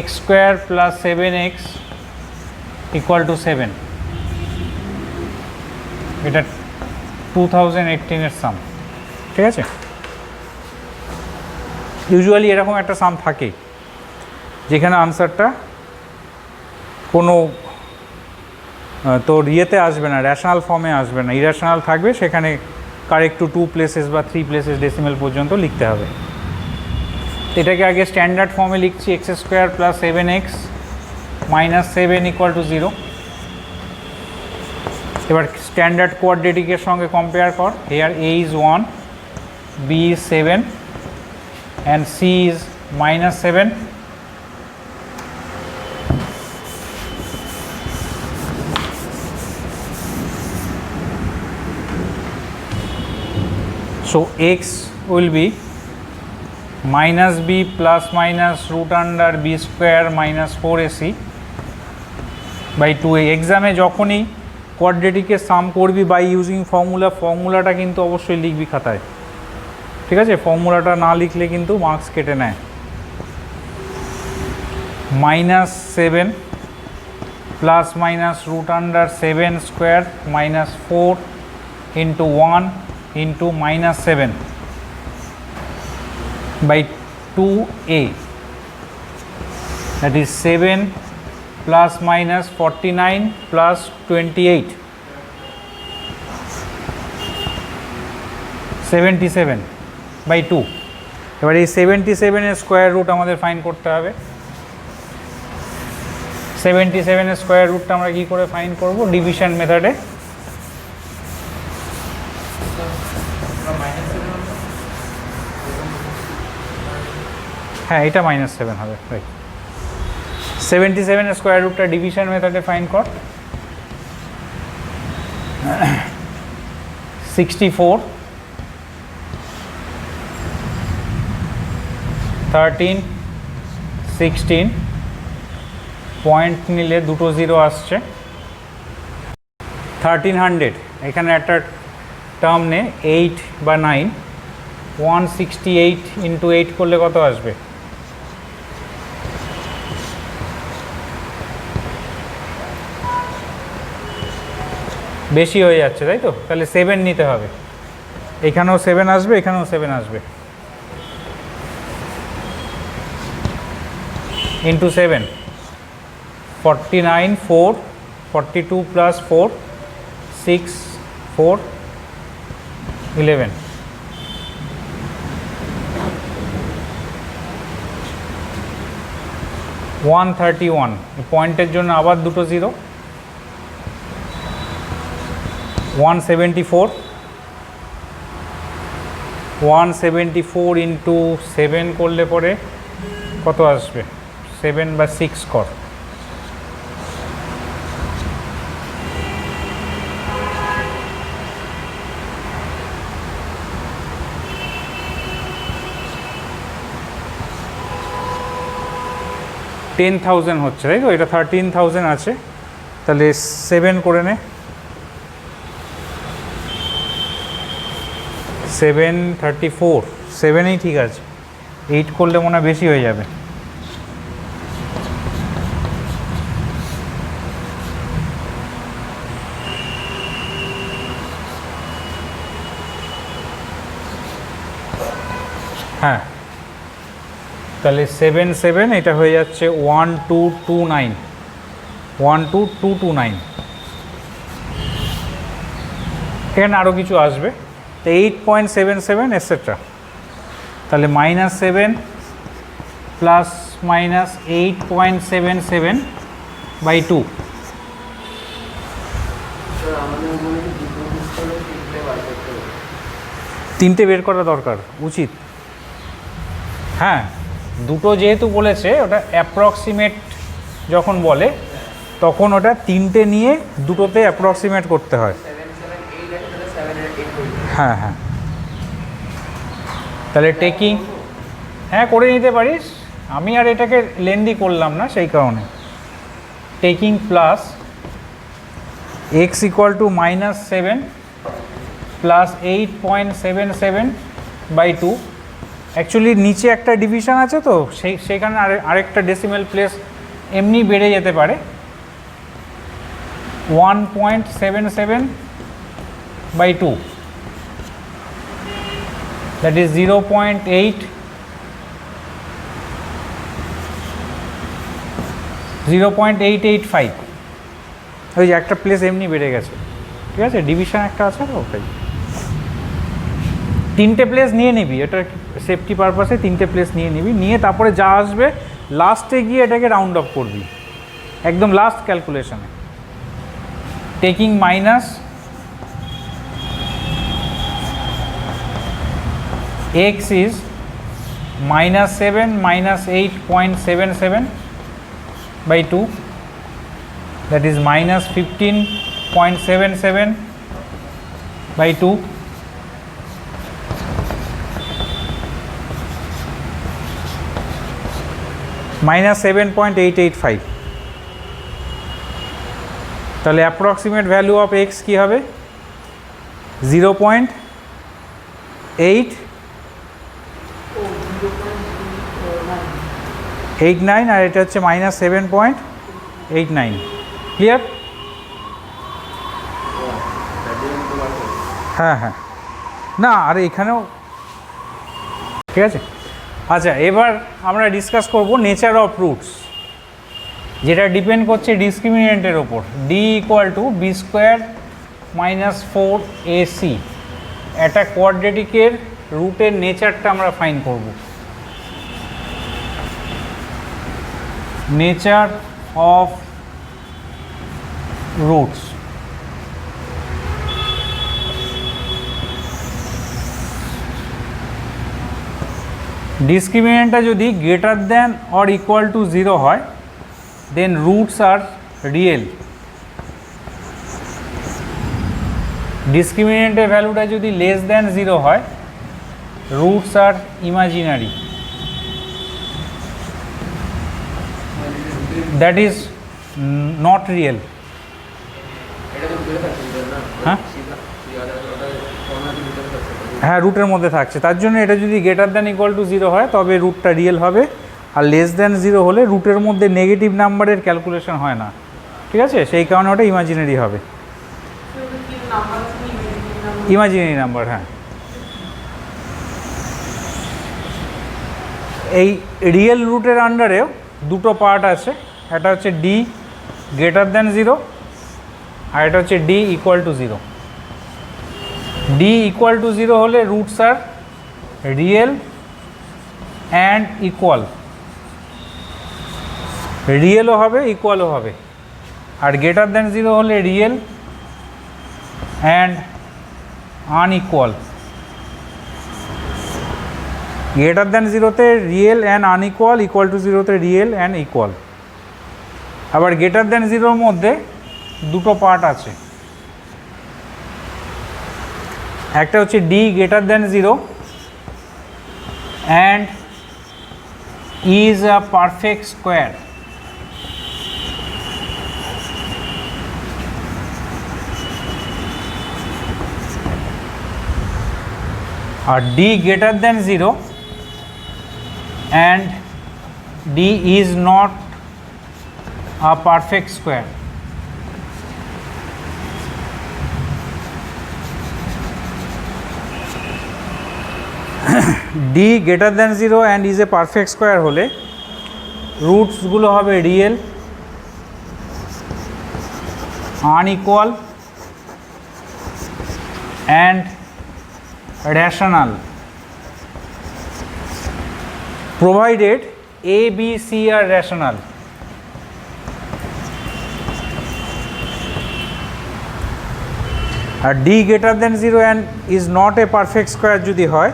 S1: x square plus 7x equal to 7. এটা 2018-এর সাম। ঠিক আছে? ইউজুয়ালি এরকম একটা সাম থাকে যেখানে আনসারটা কোনো তোর ইয়েতে আসবে না, র্যাশনাল ফর্মে আসবে না, ইরেশনাল থাকবে, সেখানে কারেক্ট টু 2 places বা 3 places ডেসিমেল পর্যন্ত লিখতে হবে। এটাকে আগে স্ট্যান্ডার্ড ফর্মে লিখছি, x square plus 7x minus 7 equal to 0। এবার স্ট্যান্ডার্ড কোয়াড্রেটিকের সঙ্গে কম্পেয়ার কর। Here a is 1, b is 7 and c is minus 7. So x will be minus b plus minus root under b square minus 4ac by two. এক্সামে যখনই কোয়াড্রেটিকের সাম করবি by using ফর্মুলাটা কিন্তু অবশ্যই লিখবি খাতায়, ঠিক আছে? ফর্মুলাটা না লিখলে কিন্তু মার্কস কেটে নেয়। -7 plus minus root under 7 square minus 4 into 1 into -7 by 2a, that is 7 plus minus 49 plus 28, 77 by 2। এবার এই 77 এর স্কোয়ার রুট আমাদের ফাইন্ড করতে হবে। 77 এর স্কোয়ার রুটটা আমরা কী করে ফাইন্ড করব? ডিভিশন মেথডে। হ্যাঁ, এটা -7 হবে, রাইট। 77 এর স্কোয়ার রুটটা ডিভিশন মেথডে ফাইন্ড কর। 64 13 16 পয়েন্ট নিলে দুটো জিরো আসছে। 1300 এখানে একটা টার্ম নে 8 বা 9, 168 ইন্টু 8 করলে কত আসবে? বেশি হয়ে যাচ্ছে, তাই তো? তাহলে 7 নিতে হবে। এখানেও 7 আসবে, এখানেও 7 আসবে। Into 7 49 4 42 plus 4 6 4 11 131। পয়েন্টের জন্য আবার দুটো জিরো। 174 ইন্টু 7 করলে পরে কত আসবে? 7 বা 6 কর। $10,000 হচ্ছে, তাই তো? এটা 13,000 আছে, তাহলে 7 করে নে। 734, 7ই ঠিক আছে। 8 করলে মনে হয় বেশি হয়ে যাবে। হ্যাঁ, তাহলে 7 7 এটা হয়ে যাচ্ছে 1229, 12229। এখানে আরও কিছু আসবে, তো 8.77 এটসেট্রা। তাহলে -7 প্লাস মাইনাস 8.77 বাই 2। তিনটে বের করা দরকার, উচিত। হ্যাঁ, দুটো যেহেতু বলেছে, ওটা অ্যাপ্রক্সিমেট যখন বলে তখন ওটা তিনটে নিয়ে দুটোতে অ্যাপ্রক্সিমেট করতে হয়। হ্যাঁ হ্যাঁ, তাহলে টেকিং, হ্যাঁ করে নিতে পারিস, আমি আর এটাকে লেন্দি করলাম না সেই কারণে। Taking plus x equal to -7 plus 8.77 by 2। Actually নিচে একটা ডিভিশন আছে, তো সেখানে আরেকটা ডেসিমেল প্লেস এমনি বেড়ে যেতে পারে। 1.77 বাই 2, দ্যাট ইজ 0.885। ওই যে একটা প্লেস এমনি বেড়ে গেছে, ঠিক আছে? ডিভিশন একটা আছে, তো ওটাই। তিনটে প্লেস নিয়ে নিবি, এটা সেফটি পারপাসে তিনটে প্লেস নিয়ে নিবি, নিয়ে তারপরে যা আসবে লাস্টে গিয়ে এটাকে রাউন্ড অফ করবি, একদম লাস্ট ক্যালকুলেশনে। Taking minus x is -7 minus 8.77 by 2, that is -15.77 by 2, -7.885। তাহলে অ্যাপ্রক্সিমেট ভ্যালু অফ এক্স কী হবে 0.889 আর এটা হচ্ছে -7.89 ক্লিয়ার? হ্যাঁ হ্যাঁ না আর এখানেও ঠিক আছে। আচ্ছা এবার আমরা ডিসকাস করব নেচার অফ রুটস, যেটা ডিপেন্ড করছে ডিসক্রিমিনেন্টের ওপর। D equal to b square minus 4ac, একটা কোয়াড্রেটিকের রুটের নেচারটা আমরা ফাইন্ড করব। নেচার অফ রুটস, ডিসক্রিমিনেন্টটা যদি greater than or equal to 0 হয় দেন রুটস আর রিয়েল। ডিসক্রিমিনেন্টের ভ্যালুটা যদি লেস দ্যান 0 হয় রুটস আর imaginary, that is not real. হ্যাঁ হ্যাঁ রুটের মধ্যে থাকছে, তার জন্য এটা যদি গ্রেটার দ্যান ইকুয়াল টু 0 হয় তবে রুটটা রিয়েল হবে, আর লেস দ্যান 0 হলে রুটের মধ্যে নেগেটিভ নাম্বারের ক্যালকুলেশন হয় না, ঠিক আছে? সেই কারণে ওটা ইমাজিনারি হবে, ইমাজিনারি নাম্বার। হ্যাঁ এই রিয়েল রুটের আন্ডারেও দুটো পার্ট আছে, একটা হচ্ছে ডি গ্রেটার দ্যান 0 আর এটা হচ্ছে D equal to 0। D equal to 0 হলে roots are real and equal, রিয়েলও হবে ইকুয়ালও হবে, আর গ্রেটার দ্যান 0 হলে real and unequal. Greater than 0-তে real and unequal, equal to 0-তে রিয়েল অ্যান্ড ইকুয়াল। আবার গ্রেটার দ্যান 0-র মধ্যে দুটো পার্ট আছে, একটা হচ্ছে D greater than 0 and is a perfect square. আর D greater than 0 and D is not a perfect square. D greater than 0 and is a perfect square হলে রুটসগুলো হবে real, unequal and rational, provided A, B, C are rational. আর D greater than 0 and is not a perfect square যদি হয়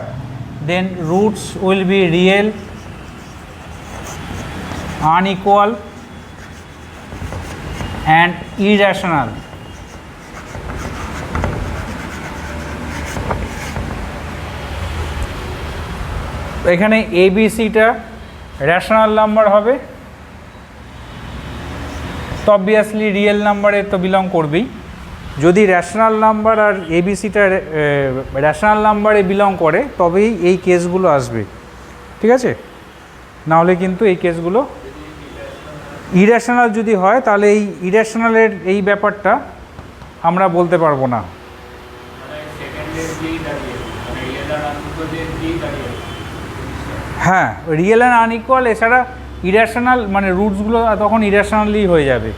S1: then roots will be real, unequal and irrational. এখানে ABCটা rational number হবে, তো obviously real নাম্বারে তো belong করবেই। যদি রেশনাল নাম্বার আর ABCটা রেশনাল নাম্বারে বিলং করে তবেই এই কেসগুলো আসবে, ঠিক আছে? নাহলে কিন্তু এই কেসগুলো ইরেশনাল যদি হয় তাহলে এই ইরেশনালের এই ব্যাপারটা আমরা বলতে পারবো না। হ্যাঁ রিয়েল অ্যান্ড আনইকুয়াল, এছাড়া ইরেশনাল মানে রুটসগুলো তখন ইরেশনালি হয়ে যাবে।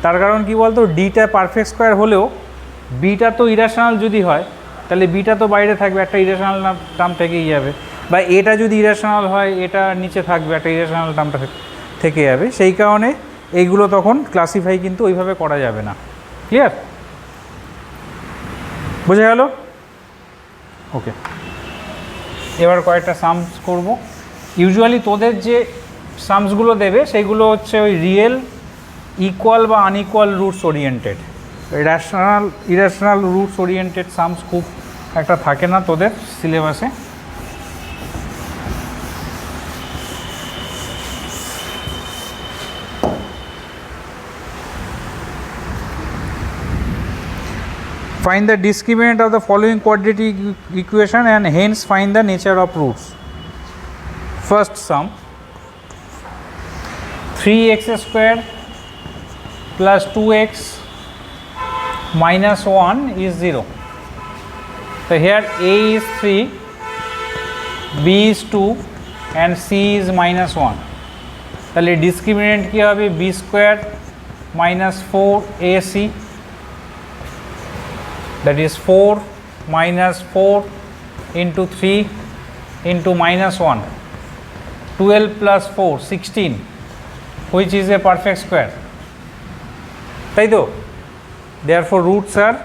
S1: তার কারণ কি বলতো, ডিটা পারফেক্ট স্কোয়ার হলেও বিটা তো ইরেশনাল যদি হয় তাহলে বিটা তো বাইরে থাকবে, একটা ইরেশনাল টার্ম থেকেই যাবে, বা এটা যদি ইরেশনাল হয় এটা নিচে থাকবে, একটা ইরেশনাল টার্মটা থেকে যাবে। সেই কারণে এইগুলো তখন ক্লাসিফাই কিন্তু ওইভাবে করা যাবে না। ক্লিয়ার? বোঝা গেল? ওকে, এবার কয়েকটা সামস করব। ইউজুয়ালি তোদের যে সামসগুলো দেবে সেইগুলো হচ্ছে ওই রিয়েল, ইকুয়াল বা unequal roots oriented. Rational irrational roots oriented sums খুব একটা থাকে না তোদের সিলেবাসে। Find the discriminant of the following quadratic equation and hence find the nature of roots. First sum, 3x square plus 2x minus 1 is 0. So here a is 3, b is 2 and c is minus 1. তাহলে discriminant কি হবে? b square minus 4ac, that is 4 minus 4 into 3 into minus 1, 12 plus 4 16, which is a perfect square. তাই তো? Therefore roots are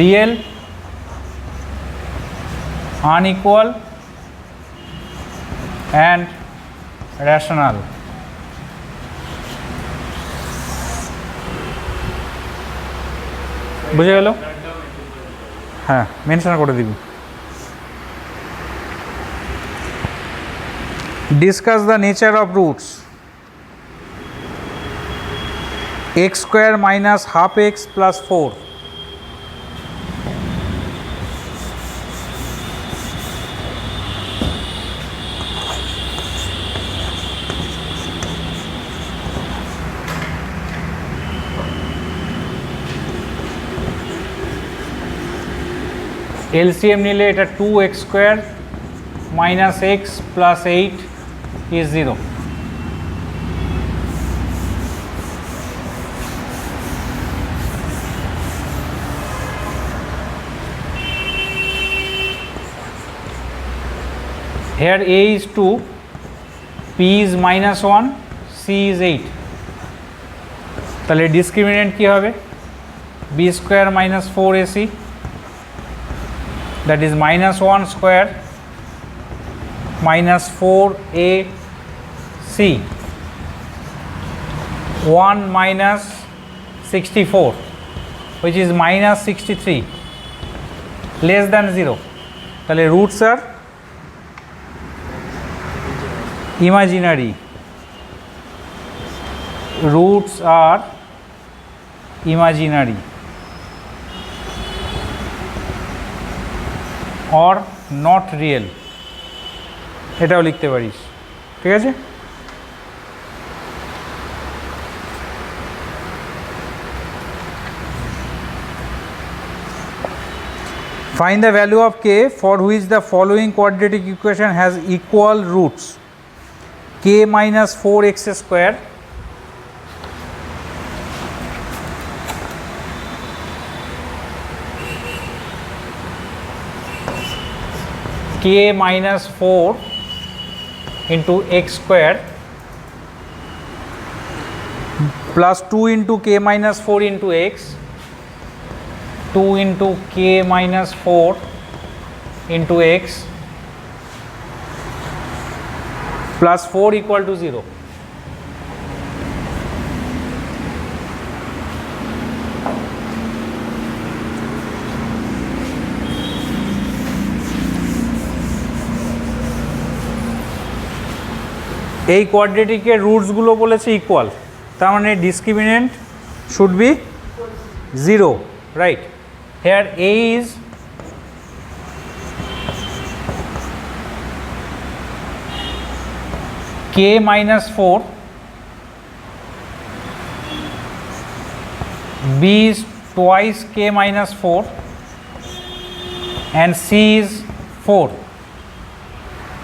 S1: real, unequal and rational. বুঝে গেল? হ্যাঁ, mention করে দিবি। Discuss the nature of roots. X square minus half x plus 4. LCM নিলে এটা 2x square minus x plus 8 is 0. Here a is 2, p is minus 1, c is 8. তাহলে discriminant কি হবে? b square minus 4ac, that is minus 1 square minus 4ac, 1 minus 64, which is minus 63, less than 0. তাহলে roots are imaginary. Roots are imaginary or not real. এটাও লিখতে পারিস, ঠিক আছে? Find the value of k for which the following quadratic equation has equal roots. K minus 4x square k minus 4 into x square plus 2 into k minus 4 into x, 2 into k minus 4 into x plus 4 equal to 0. এই কোয়াড্রেটিকের রুটসগুলো বলেছে equal, তার মানে discriminant should be 0, right? Here a is k minus 4, b is twice k minus 4 and c is 4.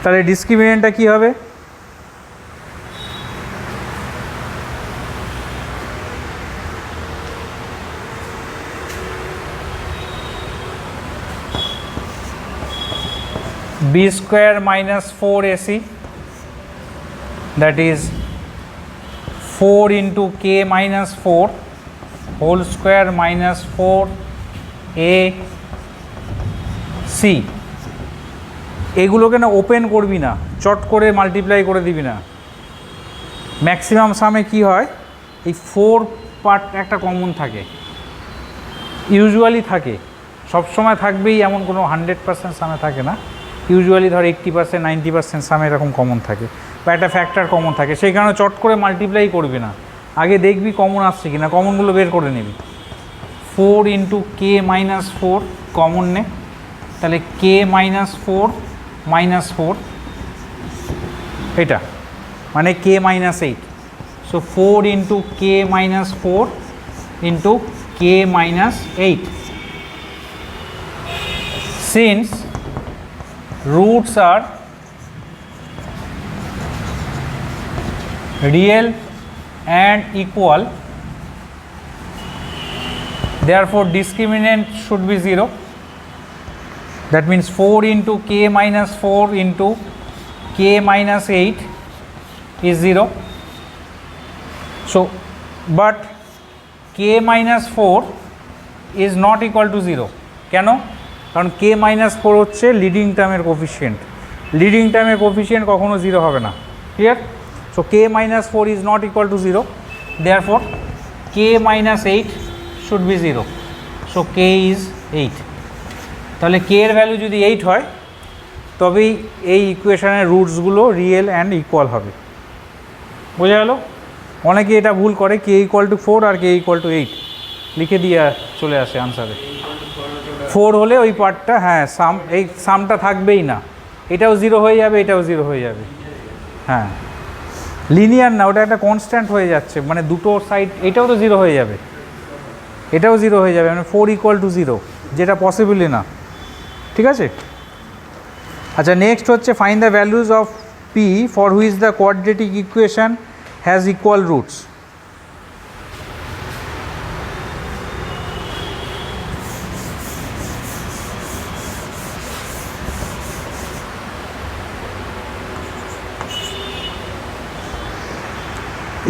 S1: তাহলে ডিসক্রিমিনেন্টটা কি হবে? b square minus 4ac, that is 4 into k minus 4 whole square minus 4ac. এগুলোকে না open করবি না, চট করে multiply করে দিবি না। ম্যাক্সিমাম সামে কি হয়, এই 4 পার্ট একটা কমন থাকে, ইউজুয়ালি থাকে, সবসময় থাকবেই এমন কোনো 100% সামে থাকে না, ইউজুয়ালি ধর 80% 90% সাম এরকম কমন থাকে বা একটা ফ্যাক্টর কমন থাকে, সেই কারণে চট করে মাল্টিপ্লাই করবি না, আগে দেখবি কমন আসছে কিনা, কমনগুলো বের করে নিবি। 4 ইন্টু কে মাইনাস 4 কমন নে, তাহলে কে মাইনাস 4 মাইনাস 4 এটা মানে কে minus 8, so 4 into k minus 4 into k minus 8, since roots are real and equal, therefore discriminant should be 0. That means 4 into k minus 4 into k minus 8 is 0. So but k minus 4 is not equal to 0. কেন? কারণ k minus 4 হচ্ছে leading টার্মের coefficient, leading টার্মের coefficient কখনো 0 হবে না, clear? So k minus 4 is not equal to 0, therefore k minus 8 should be 0. So k is 8. তাহলে k এর ভ্যালু যদি 8 হয় তবেই এই ইকুয়েশনের রুটসগুলো রিয়েল অ্যান্ড ইকুয়াল হবে। বোঝা গেল? অনেকে এটা ভুল করে, k ইকুয়াল টু 4 আর k ইকুয়াল টু 8 লিখে দিয়ে চলে আসে আনসারে। 4 হলে ওই পার্টটা, হ্যাঁ সাম, এই সামটা থাকবেই না, এটাও 0 হয়ে যাবে, এটাও 0 হয়ে যাবে। হ্যাঁ লিনিয়ার না, ওটা একটা কনস্ট্যান্ট হয়ে যাচ্ছে, মানে দুটো সাইড, এটাও তো 0 হয়ে যাবে, এটাও 0 হয়ে যাবে, মানে 4 ইকুয়াল টু 0, যেটা পসিবলই না, ঠিক আছে? আচ্ছা নেক্সট হচ্ছে find the values of p for which the quadratic equation has equal roots.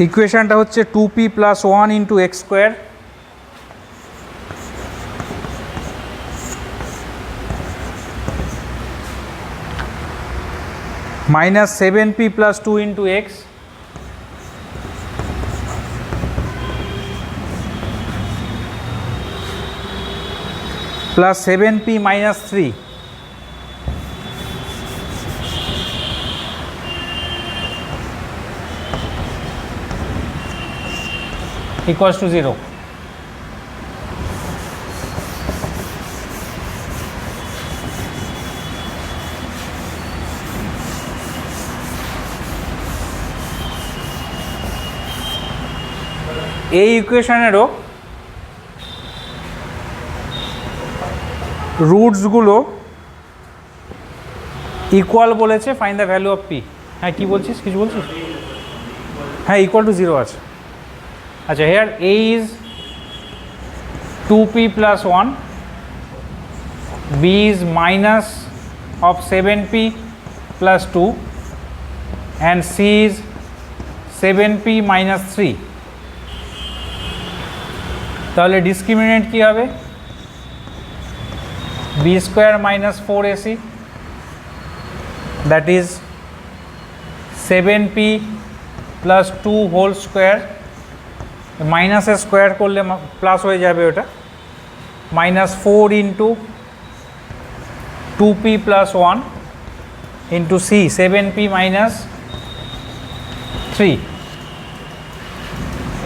S1: ইকুয়েশনটা হচ্ছে 2p plus 1 into x square minus 7p plus 2 into x plus 7p minus 3 equals to 0. এই ইকুয়েশনেরও রুটসগুলো equal বলেছে, find the value of P. হ্যাঁ কী বলছিস, কিছু বলছিস? হ্যাঁ equal to 0 আছে। আচ্ছা hair a is 2p plus 1, b is minus of 7p plus 2 and c is 7p minus 3. তাহলে ডিসক্রিমিনেন্ট কী হবে? b square minus 4ac, that is 7p plus 2 whole square, মাইনাসে স্কোয়ার করলে প্লাস হয়ে যাবে ওটা, minus 4 into 2p plus 1 into c 7p minus 3।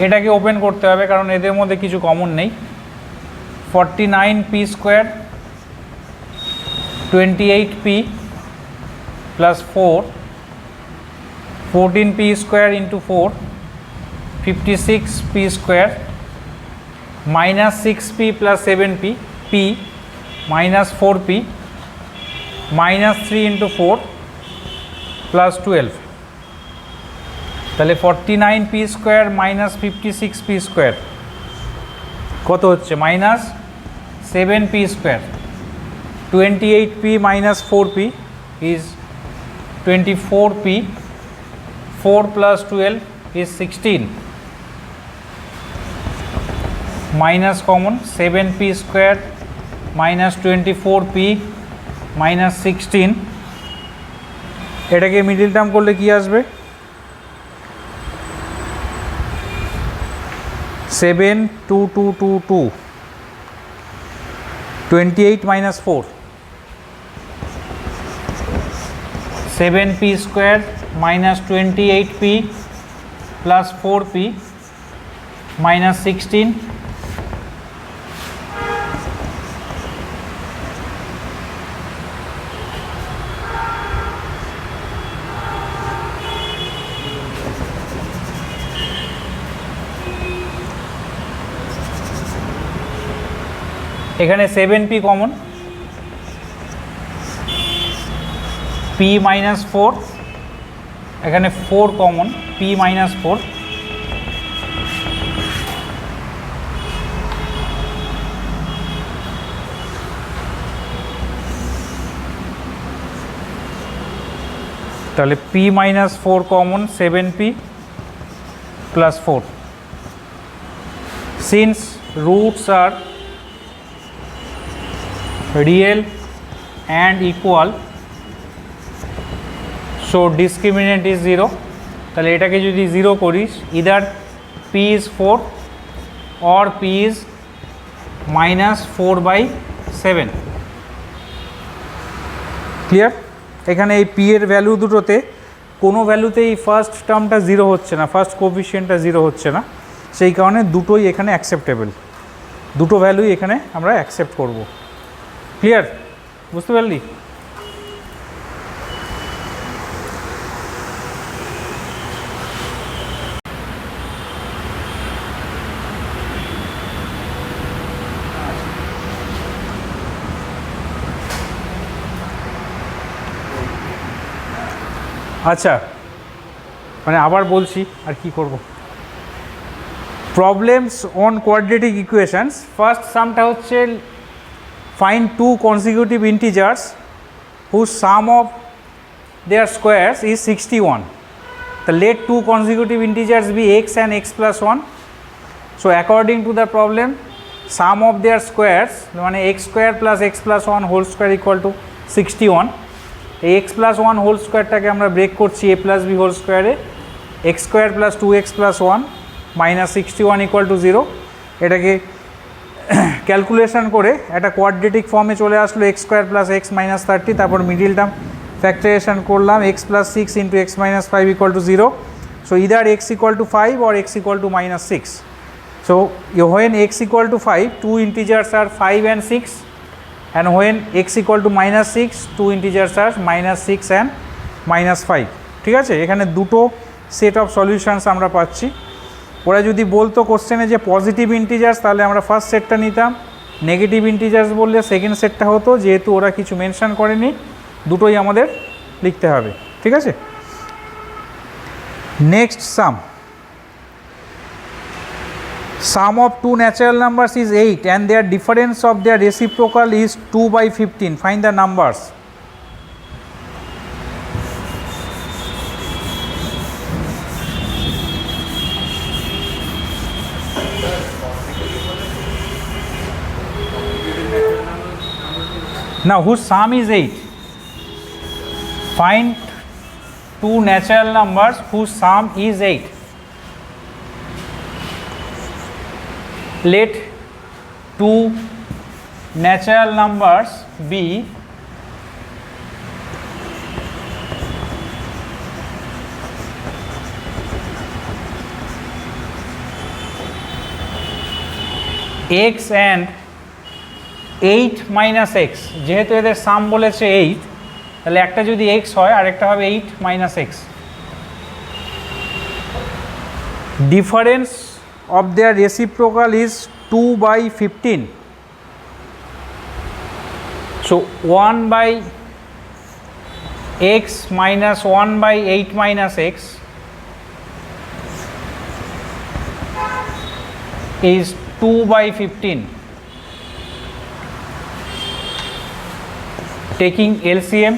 S1: এটাকে open করতে হবে কারণ এদের মধ্যে কিছু কমন নেই। 49p square 28p plus 4, 14p square into 4 56p square minus 6p plus 7p p minus 4p minus 3 into 4 plus 12। তাহলে 49p square minus 56p square কত হচ্ছে? Minus 7p square. 28p minus 4p is 24p, 4 plus 12 is 16, minus common 7p square minus 24p minus 16, এটাকে middle term করলে কি আসবে? 7 2 2 2 2 28 minus 4 7p square minus 28p plus 4p minus 16 এখানে 7p common, p minus 4 এখানে 4 common, p minus 4 তাহলে p minus 4 common 7p plus 4. Since roots are real and equal, so discriminant is 0. তাহলে এটাকে যদি 0 করিস, either p is 4 or p is minus 4/7. Clear? এখানে এই p এর ভ্যালু দুটোতে কোনো ভ্যালুতেই ফার্স্ট টার্মটা 0 হচ্ছে না, ফার্স্ট কোএফিসিয়েন্টটা 0 হচ্ছে না, সেই কারণে দুটোই এখানে অ্যাকসেপ্টেবল, দুটো ভ্যালুই এখানে আমরা অ্যাকসেপ্ট করব। ক্লিয়ার? বুঝতে পারলি? আচ্ছা, মানে আবার বলছি, আর কি করব। Problems on quadratic equations. First সামটা হচ্ছে find two consecutive integers whose sum of their squares is 61. So let two consecutive integers be x and x plus 1. So according to the problem, sum of their squares মানে x square plus x plus 1 whole square equal to 61. এই x plus 1 whole squareটাকে আমরা break করছি a plus b whole square A, x square plus 2x plus 1 minus 61 equal to 0. এটাকে calculation করে একটা quadratic ফর্মে চলে আসলো x square plus x minus 30, তারপর মিডিল টার্ম ফ্যাক্টরাইজেশন করলাম x plus 6 into x minus 5 equal to 0. So either x equal two 5 or x equal to minus 6. So when x equal two 5, two integers are 5 and 6, and when x equal to minus 6, two integers are minus 6 and minus 5. ঠিক আছে, এখানে দুটো set of solutions আমরা পাচ্ছি। ওরা যদি বলতো কোশ্চেনে যে পজিটিভ ইন্টিজার্স, তাহলে আমরা ফার্স্ট সেটটা নিতাম, নেগেটিভ ইন্টিজার্স বললে সেকেন্ড সেটটা হতো, যেহেতু ওরা কিছু মেনশন করেনি, দুটোই আমাদের লিখতে হবে। ঠিক আছে, next sum of two natural numbers is 8 and their difference of their reciprocal is 2/15. Find the numbers. Now whose sum is 8? Find two natural numbers whose sum is 8. Let two natural numbers be x and 8 minus x. যেহেতু এদের সাম বলেছে 8, তাহলে একটা যদি x হয় আর একটা হবে 8 minus x. Difference of their reciprocal is 2/15. So 1/x minus 1/8 minus x is 2/15. Taking LCM,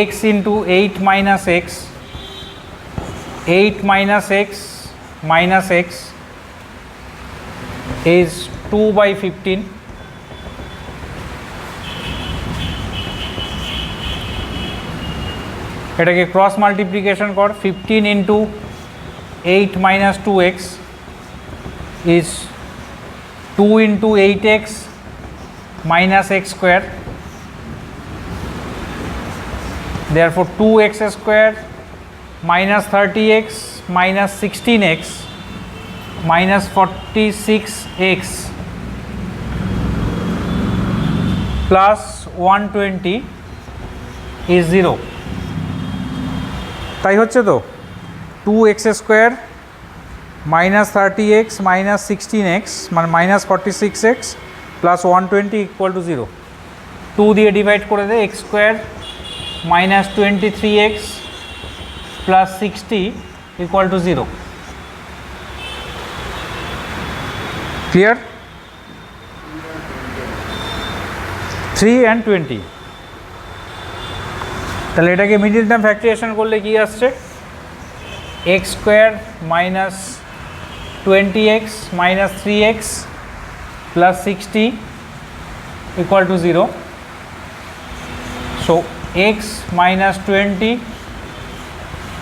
S1: x into 8 minus x, 8 minus x minus x is 2/15. এটাকে ক্রস মাল্টিপ্লিকেশন কর, 15 into 8 minus 2x is 2 into 8x minus x square therefore 2x square minus 30x minus 16x minus 46x plus 120 is 0 তাই হচ্ছে তো 2x square minus 30x minus 16x মানে minus 46x plus 120 equal to 0 2 দিয়ে divide করে দে x square minus 23x plus 60 equal to 0 clear 3 and 20 তাহলে এটাকে middle term ফ্যাক্টরিয়েশন করলে কি আসছে x square minus 20x minus 3x plus 60 equal to 0 so x minus 20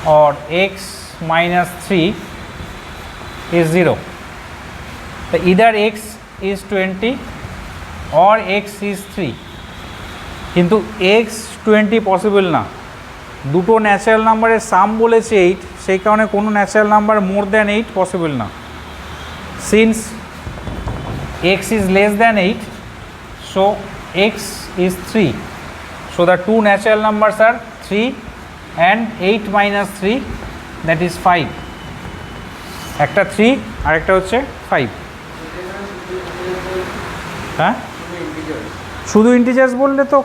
S1: or x minus 3 is 0 so either x is 20 or x is 3 কিন্তু x 20 possible না দুটো natural নাম্বারের সাম বলেছে 8 সেই কারণে কোনো natural number more than 8 possible না since x is less than 8 so x is 3 so the two natural numbers are 3 and 8 minus 3 that is 5 একটা 3 আর একটা হচ্ছে 5 হ্যাঁ শুধু ইন্টিজার্স বললে তো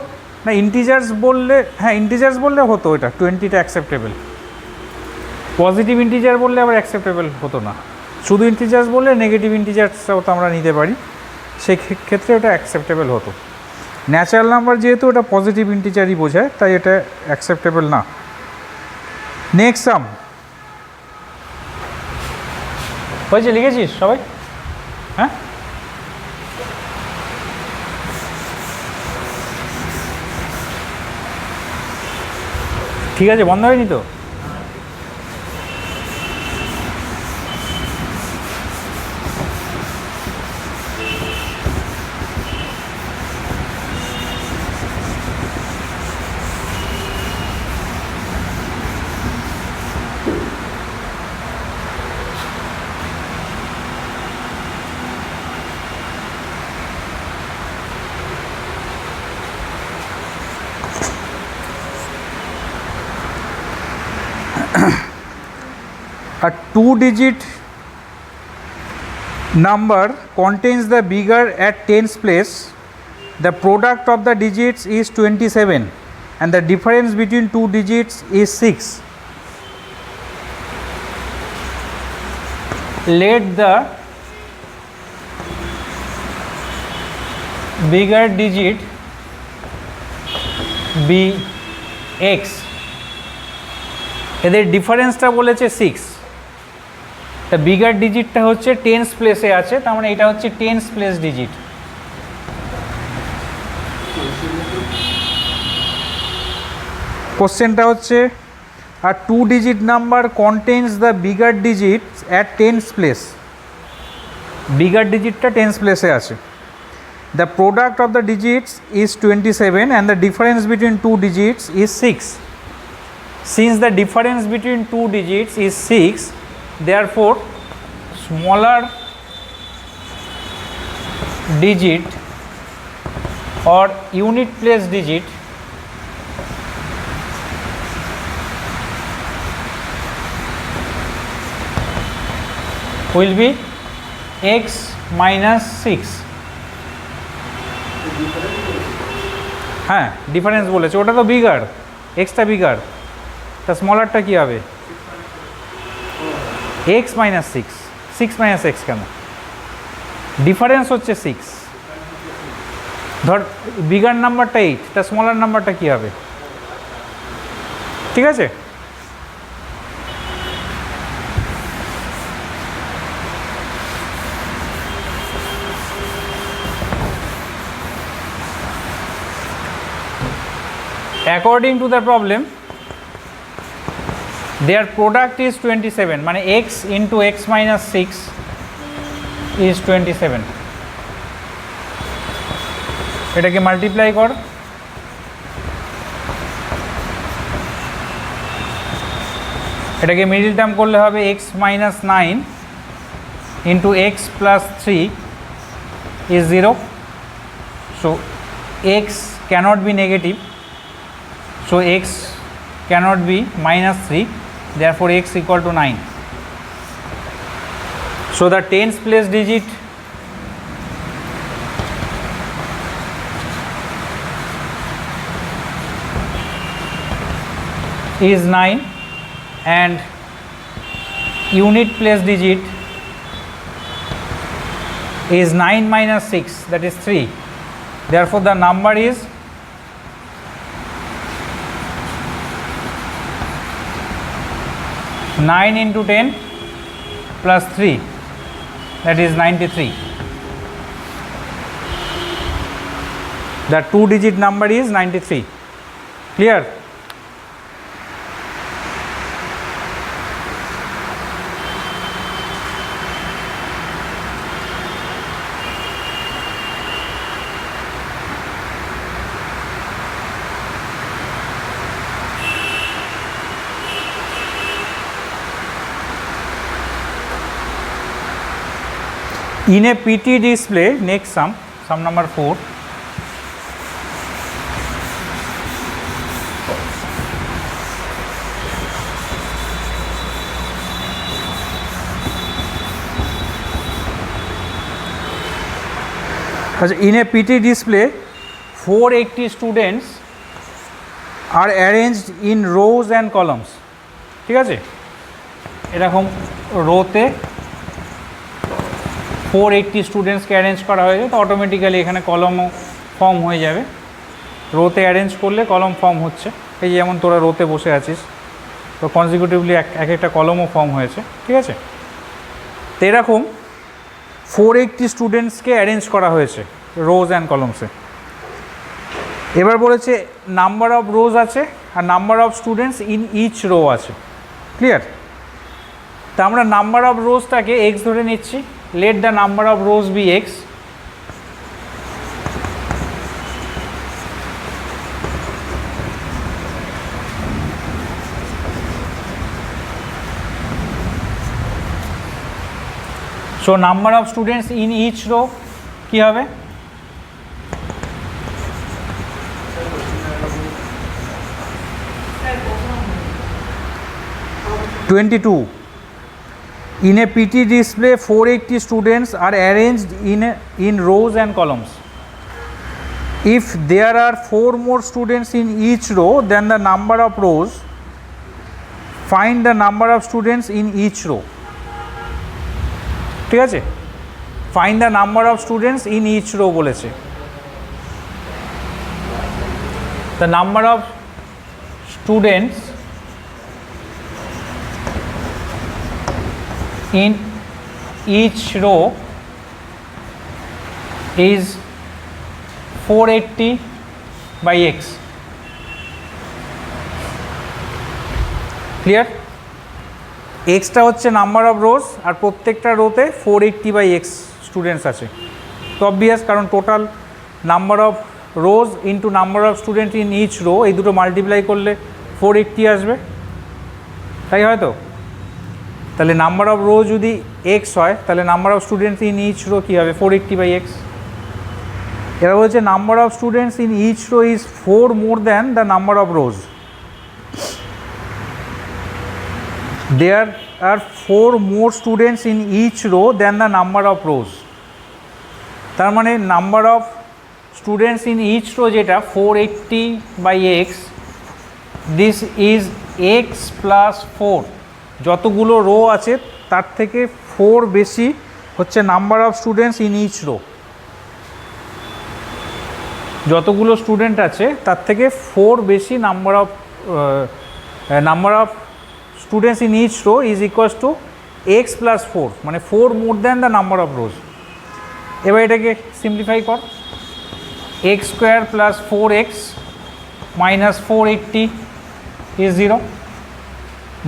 S1: না ইন্টিজার্স বললে হ্যাঁ ইন্টিজার্স বললে হতো এটা 20টা অ্যাকসেপ্টেবল পজিটিভ ইন্টিজার বললে আবার অ্যাকসেপ্টেবল হতো না শুধু ইন্টিজার্স বললে নেগেটিভ ইন্টিজার্সটাও তো আমরা নিতে পারি সেই ক্ষেত্রে ওটা অ্যাকসেপ্টেবল হতো ন্যাচারাল নাম্বার যেহেতু ওটা পজিটিভ ইন্টিজারই বোঝায় তাই এটা অ্যাকসেপ্টেবল না নেক্সট সাম হয়েছে লিখেছিস সবাই হ্যাঁ ঠিক আছে বন্ধ হয়নি তো A two-digit number contains the bigger at tens place. The product of the digits is 27 and the difference between two digits is 6. Let the bigger digit be x. এদের ডিফারেন্সটা বলেছে 6 তা বিগার ডিজিটটা হচ্ছে টেন্স প্লেসে আছে তার মানে এটা হচ্ছে টেন্স প্লেস ডিজিট কোশ্চেনটা হচ্ছে আর two digit number contains the bigger digit at tens place bigger ডিজিটটা টেন্স প্লেসে আছে the product of the digits is 27 and the difference between two digits is 6 since the difference between two digits is 6 therefore smaller digit or unit place digit will be x minus 6 হ্যাঁ difference বলেছে ওটা তো bigger extra bigger তা স্মলারটা কী হবে x minus 6 minus x কেন difference হচ্ছে 6 ধর bigger নাম্বারটা 8 তা স্মলার নাম্বারটা কী হবে ঠিক আছে according to the problem their product is 27 মানে x into x minus 6 is 27 এটাকে মাল্টিপ্লাই কর এটাকে মিডিল টার্ম করলে হবে x minus 9 into x plus 3 is 0. So x cannot be negative, so x cannot be minus 3, therefore x equal to 9. So the tens place digit is 9 and unit place digit is 9 minus 6, that is 3. Therefore the number is 9 into 10 plus 3, that is 93. The 2-digit number is 93. Clear? In a PT display, next sum number 4. In a PT display, 480 students are arranged in rows and columns. ঠিক আছে, এরকম রোতে 480 স্টুডেন্টসকে arrange করা হয়েছে, তো automatically এখানে কলমও form হয়ে যাবে। রোতে arrange করলে কলম ফর্ম হচ্ছে, এই যেমন তোরা রোতে বসে আছিস, তো কনজিকিউটিভলি এক একটা কলমও ফর্ম হয়েছে। ঠিক আছে, তো এরকম 480 স্টুডেন্টসকে অ্যারেঞ্জ করা হয়েছে রোজ অ্যান্ড কলমসে। এবার বলেছে নাম্বার অফ রোজ আছে আর number of students in each row আছে। ক্লিয়ার? তা আমরা নাম্বার অফ রোজটাকে এক্স ধরে নিচ্ছি। Let the number of rows be x. So number of students in each row কি হবে? (22). In a PT display, 480 students are arranged in rows and columns. If there are 4 more students in each row than the number of rows, find the number of students in each row. ঠিক আছে, find the number of students in each row বলেছে। The number of students in each row is 480 by x. Clear? x টা হচ্ছে number of রোজ আর প্রত্যেকটা রোতে 480 by x students আছে। তো obvious, কারণ total number of rows into number of student in each row, এই দুটো multiply করলে 480 আসবে, তাই হয়তো। তাহলে নাম্বার অফ রো যদি এক্স হয়, তাহলে number of students in each row কী হবে? 480 বাই এক্স। এবার বলছে number of students in each row is 4 more than the number of rows. There are 4 more students in each row than the number of রোজ। তার মানে number of students in each row যেটা 480 by x, this is x plus 4। যতগুলো row আছে তার থেকে 4 বেশি হচ্ছে number of students in each row. যতগুলো স্টুডেন্ট আছে তার থেকে 4 বেশি number of students in each row is equals to x plus 4, মানে 4 more than the number of rows. এবার এটাকে সিম্পলিফাই কর, x square plus 4x minus 480 is 0।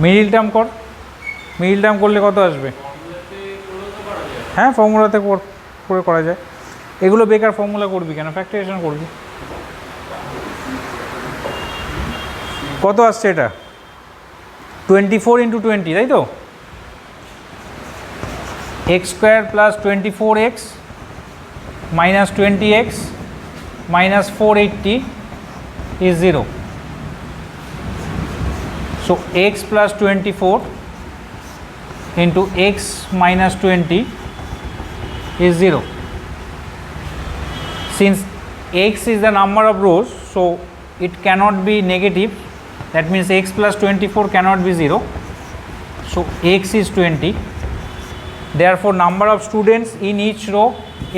S1: Middle term কর, মিডিল টার্ম করলে কত আসবে? হ্যাঁ, ফর্মুলাতে করে করা যায়। এগুলো বেকার ফর্মুলা করবি কেন, ফ্যাক্টরাইজেশন করবি। কত আসছে এটা? 24 ইন্টু 20, তাই তো? x square plus 24x minus 20x minus 480 is 0. So x plus 24 into x minus 20 is 0. Since x is the number of rows, so it cannot be negative. That means x plus 24 cannot be 0. So x is 20. Therefore, number of students in each row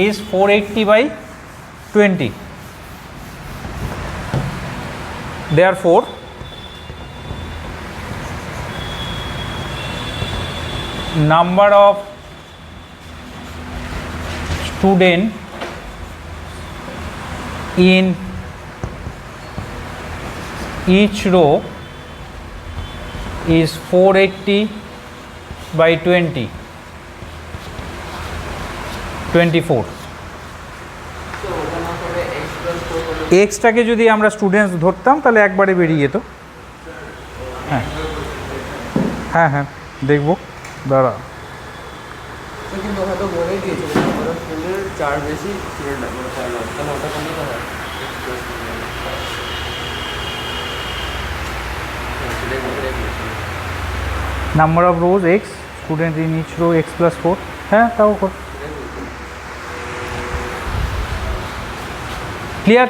S1: is 480 by 20. Therefore, number of student in each row is 480 by 20, 24. এক্সটাকে যদি আমরা students ধরতাম তাহলে একবারে বেরিয়ে যেত। হ্যাঁ হ্যাঁ হ্যাঁ দেখবো, দাঁড়া।
S2: কিন্তু হয়তো বলে দিয়েছে স্কুলের 4 বেশি স্টুডেন্ট আছে, তাহলে ওটা কোনো কথা
S1: number of rows x, student in each row x plus 4। হ্যাঁ তাও কর। ক্লিয়ার?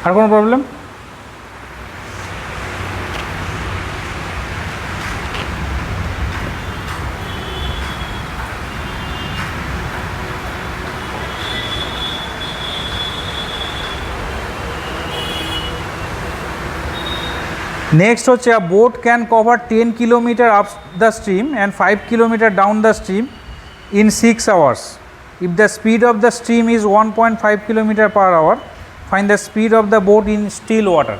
S1: আর কোনো প্রবলেম? নেক্সট হচ্ছে a boat can cover 10 kilometer up the stream and 5 kilometer down the stream in 6 hours. If the speed of the stream is 1.5 kilometer per hour, find the speed of the boat in still water.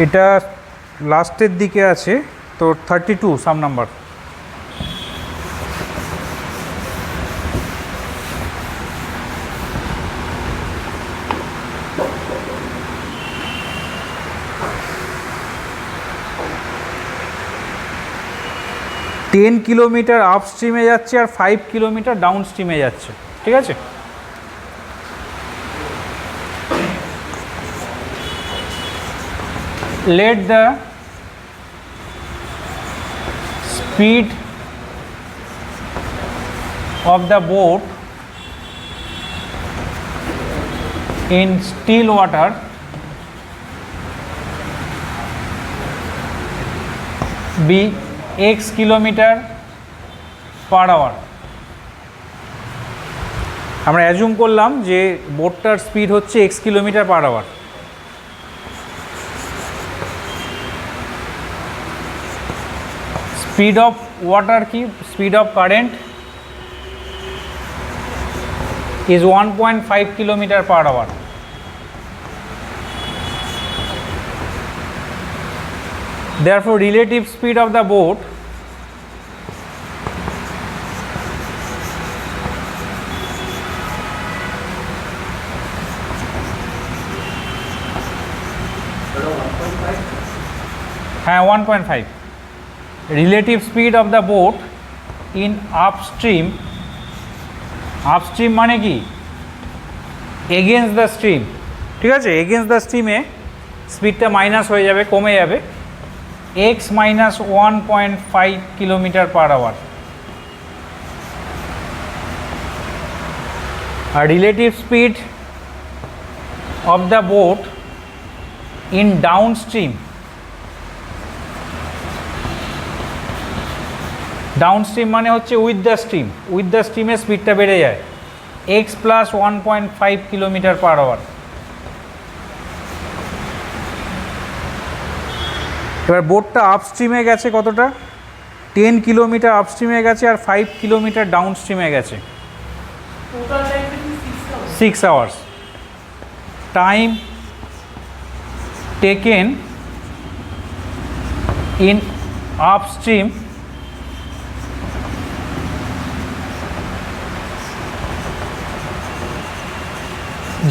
S1: এটা লাস্টের দিকে আছে তো 32 সাম number. Ten kilometre up স্ট্রিমে যাচ্ছে আর 5 kilometre down স্ট্রিমে যাচ্ছে, ঠিক আছে? let the speed of the boat in still water be x kilometer per hour. আমরা অ্যাজুম করলাম যে বোটটার স্পিড হচ্ছে x kilometre per hour. Speed of water কি? Speed of current is 1.5 kilometer per hour. Therefore, relative speed of the boat হ্যাঁ 1.5. Relative speed of the boat in upstream, upstream মানে কি? Against the stream, ঠিক আছে? Against the স্ট্রিমে স্পিডটা minus হয়ে যাবে, কমে যাবে, x minus 1.5 kilometre per hour. আর relative speed of the boat in downstream, downstream মানে হচ্ছে with the stream, with the স্ট্রিমের স্পিডটা বেড়ে যায়, x plus 1.5 kilometre per hour. এবার বোটটা আপস্ট্রিমে গেছে কতটা? 10 কিলোমিটার আপস্ট্রিমে গেছে আর 5 কিলোমিটার ডাউন স্ট্রিমে গেছে, 6 hours. Time taken in upstream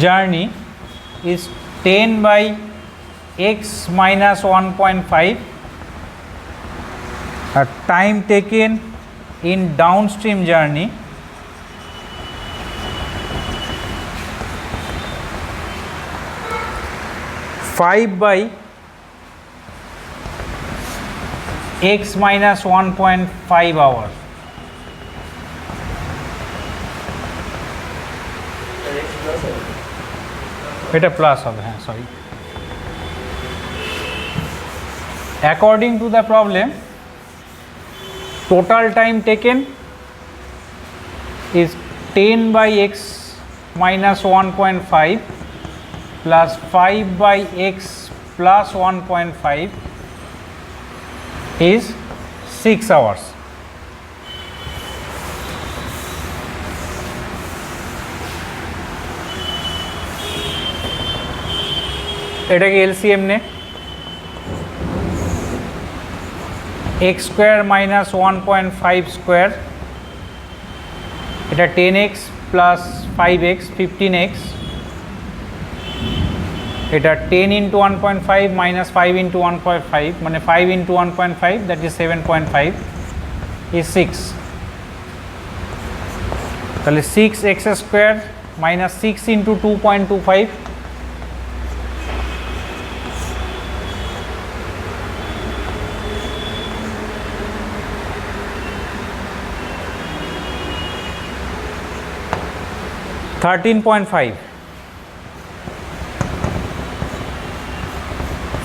S1: journey is 10 by x minus 1.5. Time taken in downstream journey five by x minus 1.5 hours. এটা প্লাস হবে, হ্যাঁ sorry. According to the problem, total time taken is 10 by x minus 1.5 plus 5 by x plus 1.5 is 6 hours. এটাকে LCM নে, x square minus 1.5 square, এটা 10x plus 5x 15x, এটা 10 into 1.5 minus 5 into 1.5 মানে 5 into 1.5 that is 7.5 is 6। তাহলে 6x square minus 6 into 2.25 13.5,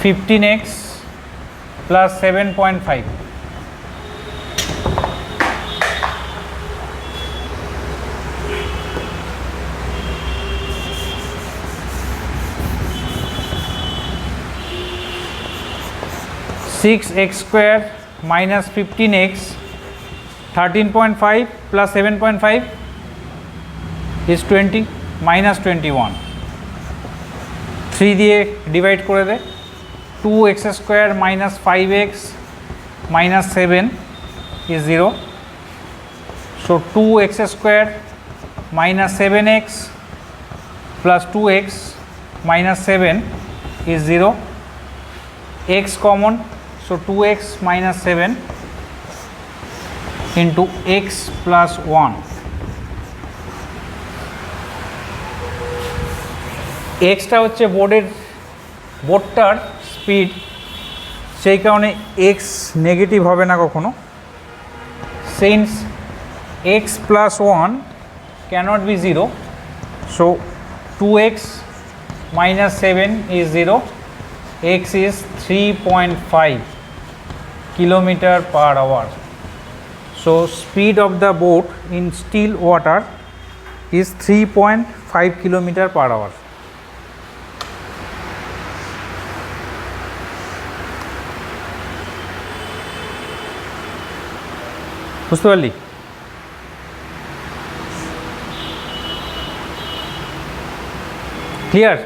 S1: 15x plus 7.5, (6x square minus 15x) 13.5 plus 7.5 is 20 minus 21, 3 দিয়ে divide করে দে, 2x square minus 5x minus 7 is 0, so 2x square minus 7x plus 2x minus 7 is 0, x common, so 2x minus 7 into x plus 1. Extra হচ্ছে বোর্ডটার speed, সেই কারণে x negative হবে না কখনো। Since x plus 1 can't be 0, so 2x minus 7 is 0, x is 3.5 kilometer per hour. So speed of the boat in still water is 3.5 kilometer per hour. বুঝতে পারলি? Clear?